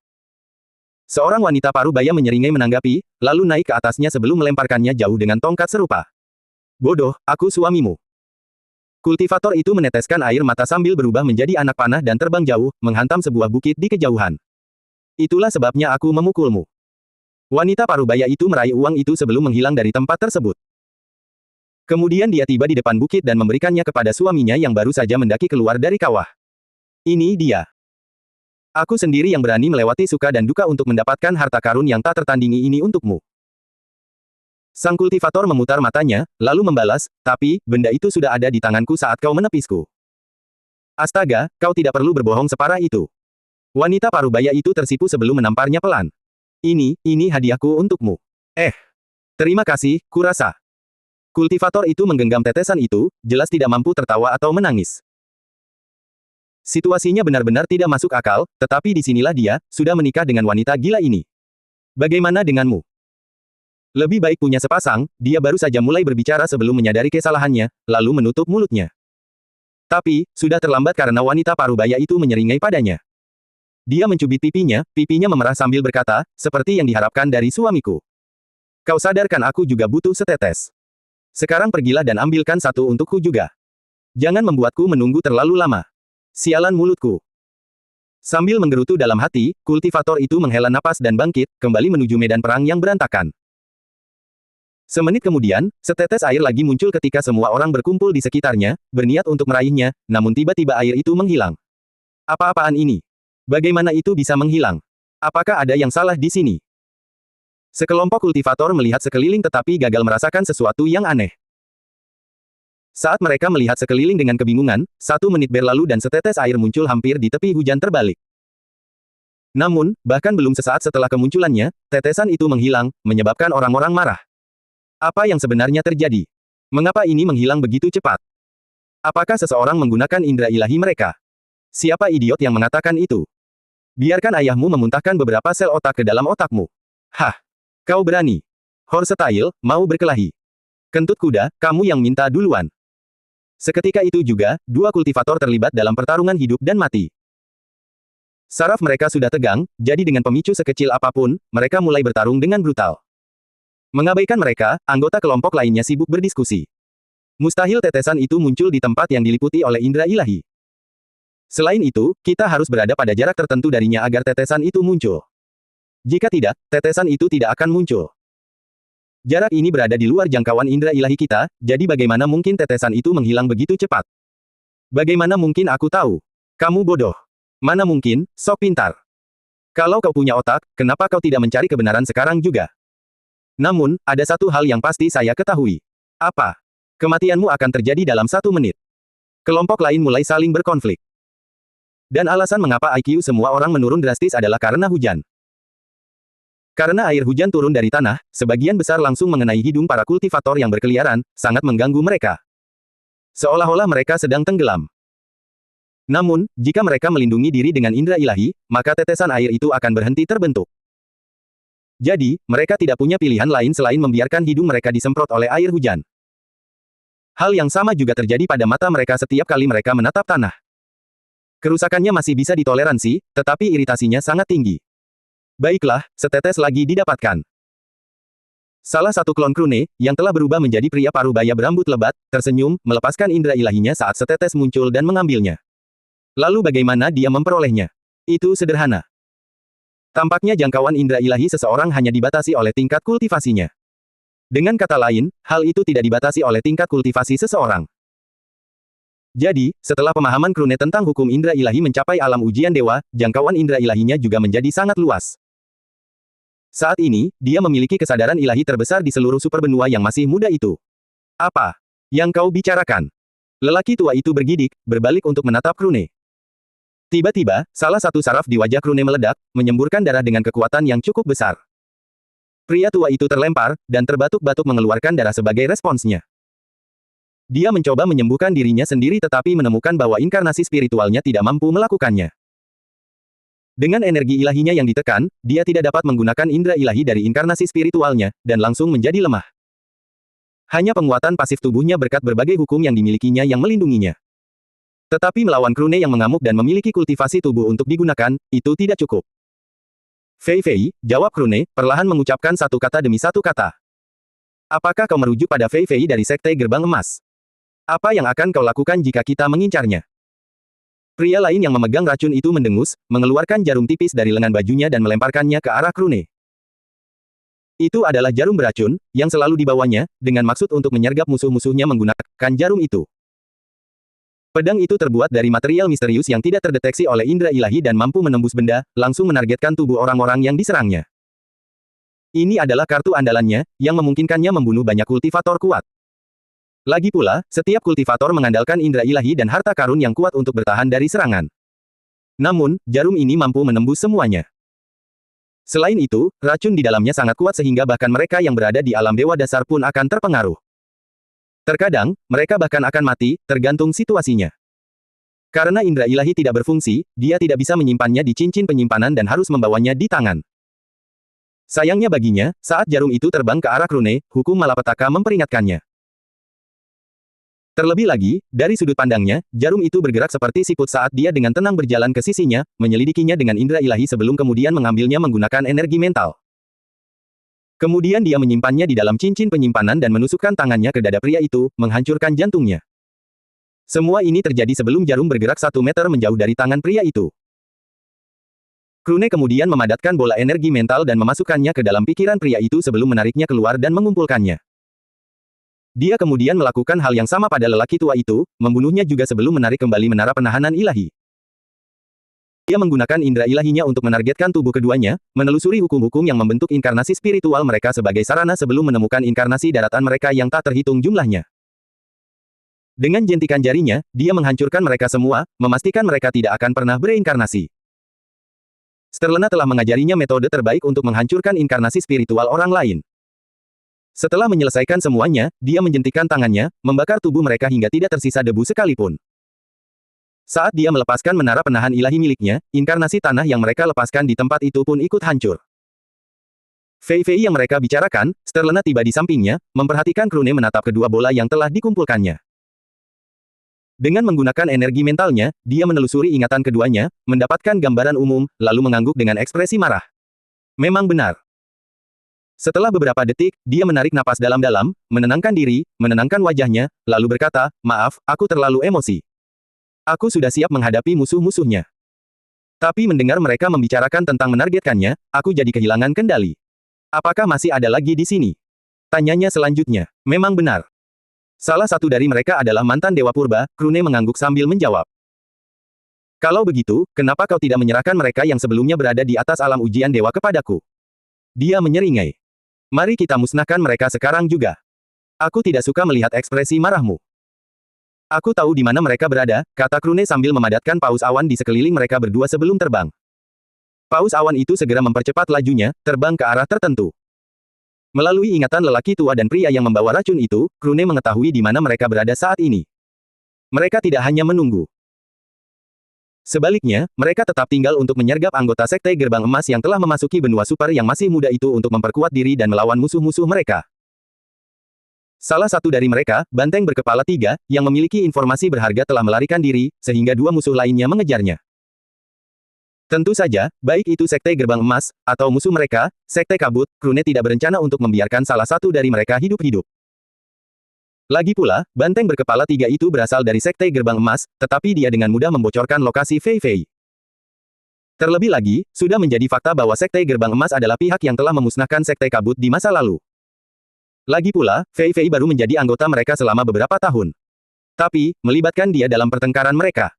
Seorang wanita parubaya menyeringai menanggapi, lalu naik ke atasnya sebelum melemparkannya jauh dengan tongkat serupa. Bodoh, aku suamimu. Kultivator itu meneteskan air mata sambil berubah menjadi anak panah dan terbang jauh, menghantam sebuah bukit di kejauhan. Itulah sebabnya aku memukulmu. Wanita parubaya itu meraih uang itu sebelum menghilang dari tempat tersebut. Kemudian dia tiba di depan bukit dan memberikannya kepada suaminya yang baru saja mendaki keluar dari kawah. Ini dia. Aku sendiri yang berani melewati suka dan duka untuk mendapatkan harta karun yang tak tertandingi ini untukmu. Sang kultivator memutar matanya, lalu membalas, tapi, benda itu sudah ada di tanganku saat kau menepisku. Astaga, kau tidak perlu berbohong separah itu. Wanita parubaya itu tersipu sebelum menamparnya pelan. Ini hadiahku untukmu. Terima kasih, kurasa. Kultivator itu menggenggam tetesan itu, jelas tidak mampu tertawa atau menangis. Situasinya benar-benar tidak masuk akal, tetapi disinilah dia, sudah menikah dengan wanita gila ini. Bagaimana denganmu? Lebih baik punya sepasang, dia baru saja mulai berbicara sebelum menyadari kesalahannya, lalu menutup mulutnya. Tapi, sudah terlambat karena wanita parubaya itu menyeringai padanya. Dia mencubit pipinya memerah sambil berkata, seperti yang diharapkan dari suamiku. Kau sadarkan aku juga butuh setetes. Sekarang pergilah dan ambilkan satu untukku juga. Jangan membuatku menunggu terlalu lama. Sialan mulutku. Sambil menggerutu dalam hati, kultivator itu menghela napas dan bangkit, kembali menuju medan perang yang berantakan. Semenit kemudian, setetes air lagi muncul ketika semua orang berkumpul di sekitarnya, berniat untuk meraihnya, namun tiba-tiba air itu menghilang. Apa-apaan ini? Bagaimana itu bisa menghilang? Apakah ada yang salah di sini? Sekelompok kultivator melihat sekeliling tetapi gagal merasakan sesuatu yang aneh. Saat mereka melihat sekeliling dengan kebingungan, 1 menit berlalu dan setetes air muncul hampir di tepi hujan terbalik. Namun, bahkan belum sesaat setelah kemunculannya, tetesan itu menghilang, menyebabkan orang-orang marah. Apa yang sebenarnya terjadi? Mengapa ini menghilang begitu cepat? Apakah seseorang menggunakan indera ilahi mereka? Siapa idiot yang mengatakan itu? Biarkan ayahmu memuntahkan beberapa sel otak ke dalam otakmu. Hah! Kau berani? Horsetail, mau berkelahi? Kentut kuda, kamu yang minta duluan. Seketika itu juga, dua kultivator terlibat dalam pertarungan hidup dan mati. Saraf mereka sudah tegang, jadi dengan pemicu sekecil apapun, mereka mulai bertarung dengan brutal. Mengabaikan mereka, anggota kelompok lainnya sibuk berdiskusi. Mustahil tetesan itu muncul di tempat yang diliputi oleh indera ilahi. Selain itu, kita harus berada pada jarak tertentu darinya agar tetesan itu muncul. Jika tidak, tetesan itu tidak akan muncul. Jarak ini berada di luar jangkauan indera ilahi kita, jadi bagaimana mungkin tetesan itu menghilang begitu cepat? Bagaimana mungkin aku tahu? Kamu bodoh. Mana mungkin, sok pintar. Kalau kau punya otak, kenapa kau tidak mencari kebenaran sekarang juga? Namun, ada satu hal yang pasti saya ketahui. Apa? Kematianmu akan terjadi dalam 1 menit. Kelompok lain mulai saling berkonflik. Dan alasan mengapa IQ semua orang menurun drastis adalah karena hujan. Karena air hujan turun dari tanah, sebagian besar langsung mengenai hidung para kultivator yang berkeliaran, sangat mengganggu mereka. Seolah-olah mereka sedang tenggelam. Namun, jika mereka melindungi diri dengan indera ilahi, maka tetesan air itu akan berhenti terbentuk. Jadi, mereka tidak punya pilihan lain selain membiarkan hidung mereka disemprot oleh air hujan. Hal yang sama juga terjadi pada mata mereka setiap kali mereka menatap tanah. Kerusakannya masih bisa ditoleransi, tetapi iritasinya sangat tinggi. Baiklah, setetes lagi didapatkan. Salah satu klon Krune, yang telah berubah menjadi pria parubaya berambut lebat, tersenyum, melepaskan indera ilahinya saat setetes muncul dan mengambilnya. Lalu bagaimana dia memperolehnya? Itu sederhana. Tampaknya jangkauan indera ilahi seseorang hanya dibatasi oleh tingkat kultivasinya. Dengan kata lain, hal itu tidak dibatasi oleh tingkat kultivasi seseorang. Jadi, setelah pemahaman Krune tentang hukum indera ilahi mencapai alam ujian dewa, jangkauan indera ilahinya juga menjadi sangat luas. Saat ini, dia memiliki kesadaran ilahi terbesar di seluruh superbenua yang masih muda itu. Apa yang kau bicarakan? Lelaki tua itu bergidik, berbalik untuk menatap Krune. Tiba-tiba, salah satu saraf di wajah Krune meledak, menyemburkan darah dengan kekuatan yang cukup besar. Pria tua itu terlempar, dan terbatuk-batuk mengeluarkan darah sebagai responsnya. Dia mencoba menyembuhkan dirinya sendiri tetapi menemukan bahwa inkarnasi spiritualnya tidak mampu melakukannya. Dengan energi ilahinya yang ditekan, dia tidak dapat menggunakan indera ilahi dari inkarnasi spiritualnya, dan langsung menjadi lemah. Hanya penguatan pasif tubuhnya berkat berbagai hukum yang dimilikinya yang melindunginya. Tetapi melawan Krune yang mengamuk dan memiliki kultivasi tubuh untuk digunakan, itu tidak cukup. Fei Fei, jawab Krune, perlahan mengucapkan satu kata demi satu kata. Apakah kau merujuk pada Fei Fei dari Sekte Gerbang Emas? Apa yang akan kau lakukan jika kita mengincarnya? Pria lain yang memegang racun itu mendengus, mengeluarkan jarum tipis dari lengan bajunya dan melemparkannya ke arah Krune. Itu adalah jarum beracun, yang selalu dibawanya, dengan maksud untuk menyergap musuh-musuhnya menggunakan jarum itu. Pedang itu terbuat dari material misterius yang tidak terdeteksi oleh indera ilahi dan mampu menembus benda, langsung menargetkan tubuh orang-orang yang diserangnya. Ini adalah kartu andalannya, yang memungkinkannya membunuh banyak kultivator kuat. Lagi pula, setiap kultivator mengandalkan indera ilahi dan harta karun yang kuat untuk bertahan dari serangan. Namun, jarum ini mampu menembus semuanya. Selain itu, racun di dalamnya sangat kuat sehingga bahkan mereka yang berada di alam dewa dasar pun akan terpengaruh. Terkadang, mereka bahkan akan mati, tergantung situasinya. Karena indera ilahi tidak berfungsi, dia tidak bisa menyimpannya di cincin penyimpanan dan harus membawanya di tangan. Sayangnya baginya, saat jarum itu terbang ke arah Krune, hukum malapetaka memperingatkannya. Terlebih lagi, dari sudut pandangnya, jarum itu bergerak seperti siput saat dia dengan tenang berjalan ke sisinya, menyelidikinya dengan indera ilahi sebelum kemudian mengambilnya menggunakan energi mental. Kemudian dia menyimpannya di dalam cincin penyimpanan dan menusukkan tangannya ke dada pria itu, menghancurkan jantungnya. Semua ini terjadi sebelum jarum bergerak 1 meter menjauh dari tangan pria itu. Krune kemudian memadatkan bola energi mental dan memasukkannya ke dalam pikiran pria itu sebelum menariknya keluar dan mengumpulkannya. Dia kemudian melakukan hal yang sama pada lelaki tua itu, membunuhnya juga sebelum menarik kembali menara penahanan ilahi. Dia menggunakan indera ilahinya untuk menargetkan tubuh keduanya, menelusuri hukum-hukum yang membentuk inkarnasi spiritual mereka sebagai sarana sebelum menemukan inkarnasi daratan mereka yang tak terhitung jumlahnya. Dengan jentikan jarinya, dia menghancurkan mereka semua, memastikan mereka tidak akan pernah bereinkarnasi. Sterlena telah mengajarinya metode terbaik untuk menghancurkan inkarnasi spiritual orang lain. Setelah menyelesaikan semuanya, dia menjentikan tangannya, membakar tubuh mereka hingga tidak tersisa debu sekalipun. Saat dia melepaskan menara penahan ilahi miliknya, inkarnasi tanah yang mereka lepaskan di tempat itu pun ikut hancur. Fei Fei yang mereka bicarakan, Sterlena tiba di sampingnya, memperhatikan Krune menatap kedua bola yang telah dikumpulkannya. Dengan menggunakan energi mentalnya, dia menelusuri ingatan keduanya, mendapatkan gambaran umum, lalu mengangguk dengan ekspresi marah. Memang benar. Setelah beberapa detik, dia menarik napas dalam-dalam, menenangkan diri, menenangkan wajahnya, lalu berkata, "Maaf, aku terlalu emosi. Aku sudah siap menghadapi musuh-musuhnya." Tapi mendengar mereka membicarakan tentang menargetkannya, aku jadi kehilangan kendali. Apakah masih ada lagi di sini? Tanyanya selanjutnya. Memang benar. Salah satu dari mereka adalah mantan Dewa Purba, Krune mengangguk sambil menjawab. Kalau begitu, kenapa kau tidak menyerahkan mereka yang sebelumnya berada di atas alam ujian dewa kepadaku? Dia menyeringai. Mari kita musnahkan mereka sekarang juga. Aku tidak suka melihat ekspresi marahmu. Aku tahu di mana mereka berada, kata Krune sambil memadatkan paus awan di sekeliling mereka berdua sebelum terbang. Paus awan itu segera mempercepat lajunya, terbang ke arah tertentu. Melalui ingatan lelaki tua dan pria yang membawa racun itu, Krune mengetahui di mana mereka berada saat ini. Mereka tidak hanya menunggu. Sebaliknya, mereka tetap tinggal untuk menyergap anggota Sekte Gerbang Emas yang telah memasuki benua super yang masih muda itu untuk memperkuat diri dan melawan musuh-musuh mereka. Salah satu dari mereka, Banteng berkepala 3, yang memiliki informasi berharga telah melarikan diri, sehingga dua musuh lainnya mengejarnya. Tentu saja, baik itu Sekte Gerbang Emas, atau musuh mereka, Sekte Kabut, Krune tidak berencana untuk membiarkan salah satu dari mereka hidup-hidup. Lagi pula, Banteng berkepala 3 itu berasal dari Sekte Gerbang Emas, tetapi dia dengan mudah membocorkan lokasi Fei Fei. Terlebih lagi, sudah menjadi fakta bahwa Sekte Gerbang Emas adalah pihak yang telah memusnahkan Sekte Kabut di masa lalu. Lagi pula, Fei Fei baru menjadi anggota mereka selama beberapa tahun. Tapi, melibatkan dia dalam pertengkaran mereka.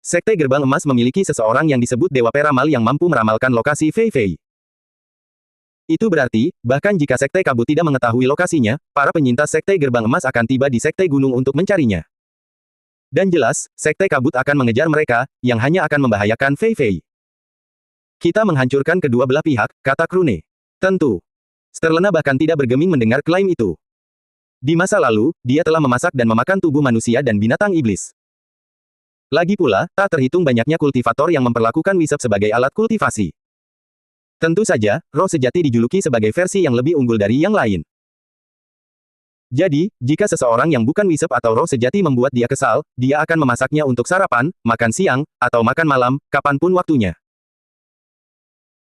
Sekte Gerbang Emas memiliki seseorang yang disebut Dewa Peramal yang mampu meramalkan lokasi Fei Fei. Itu berarti, bahkan jika Sekte Kabut tidak mengetahui lokasinya, para penyintas Sekte Gerbang Emas akan tiba di Sekte Gunung untuk mencarinya. Dan jelas, Sekte Kabut akan mengejar mereka, yang hanya akan membahayakan Fei Fei. Kita menghancurkan kedua belah pihak, kata Krune. Tentu. Sterlena bahkan tidak bergeming mendengar klaim itu. Di masa lalu, dia telah memasak dan memakan tubuh manusia dan binatang iblis. Lagi pula, tak terhitung banyaknya kultivator yang memperlakukan wisep sebagai alat kultivasi. Tentu saja, roh sejati dijuluki sebagai versi yang lebih unggul dari yang lain. Jadi, jika seseorang yang bukan wisep atau roh sejati membuat dia kesal, dia akan memasaknya untuk sarapan, makan siang, atau makan malam, kapanpun waktunya.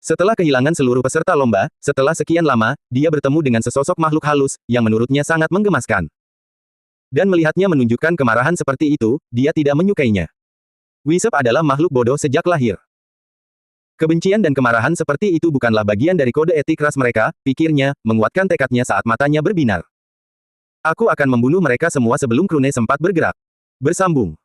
Setelah kehilangan seluruh peserta lomba, setelah sekian lama, dia bertemu dengan sesosok makhluk halus, yang menurutnya sangat menggemaskan. Dan melihatnya menunjukkan kemarahan seperti itu, dia tidak menyukainya. Wisep adalah makhluk bodoh sejak lahir. Kebencian dan kemarahan seperti itu bukanlah bagian dari kode etik ras mereka, pikirnya, menguatkan tekadnya saat matanya berbinar. Aku akan membunuh mereka semua sebelum Krune sempat bergerak. Bersambung.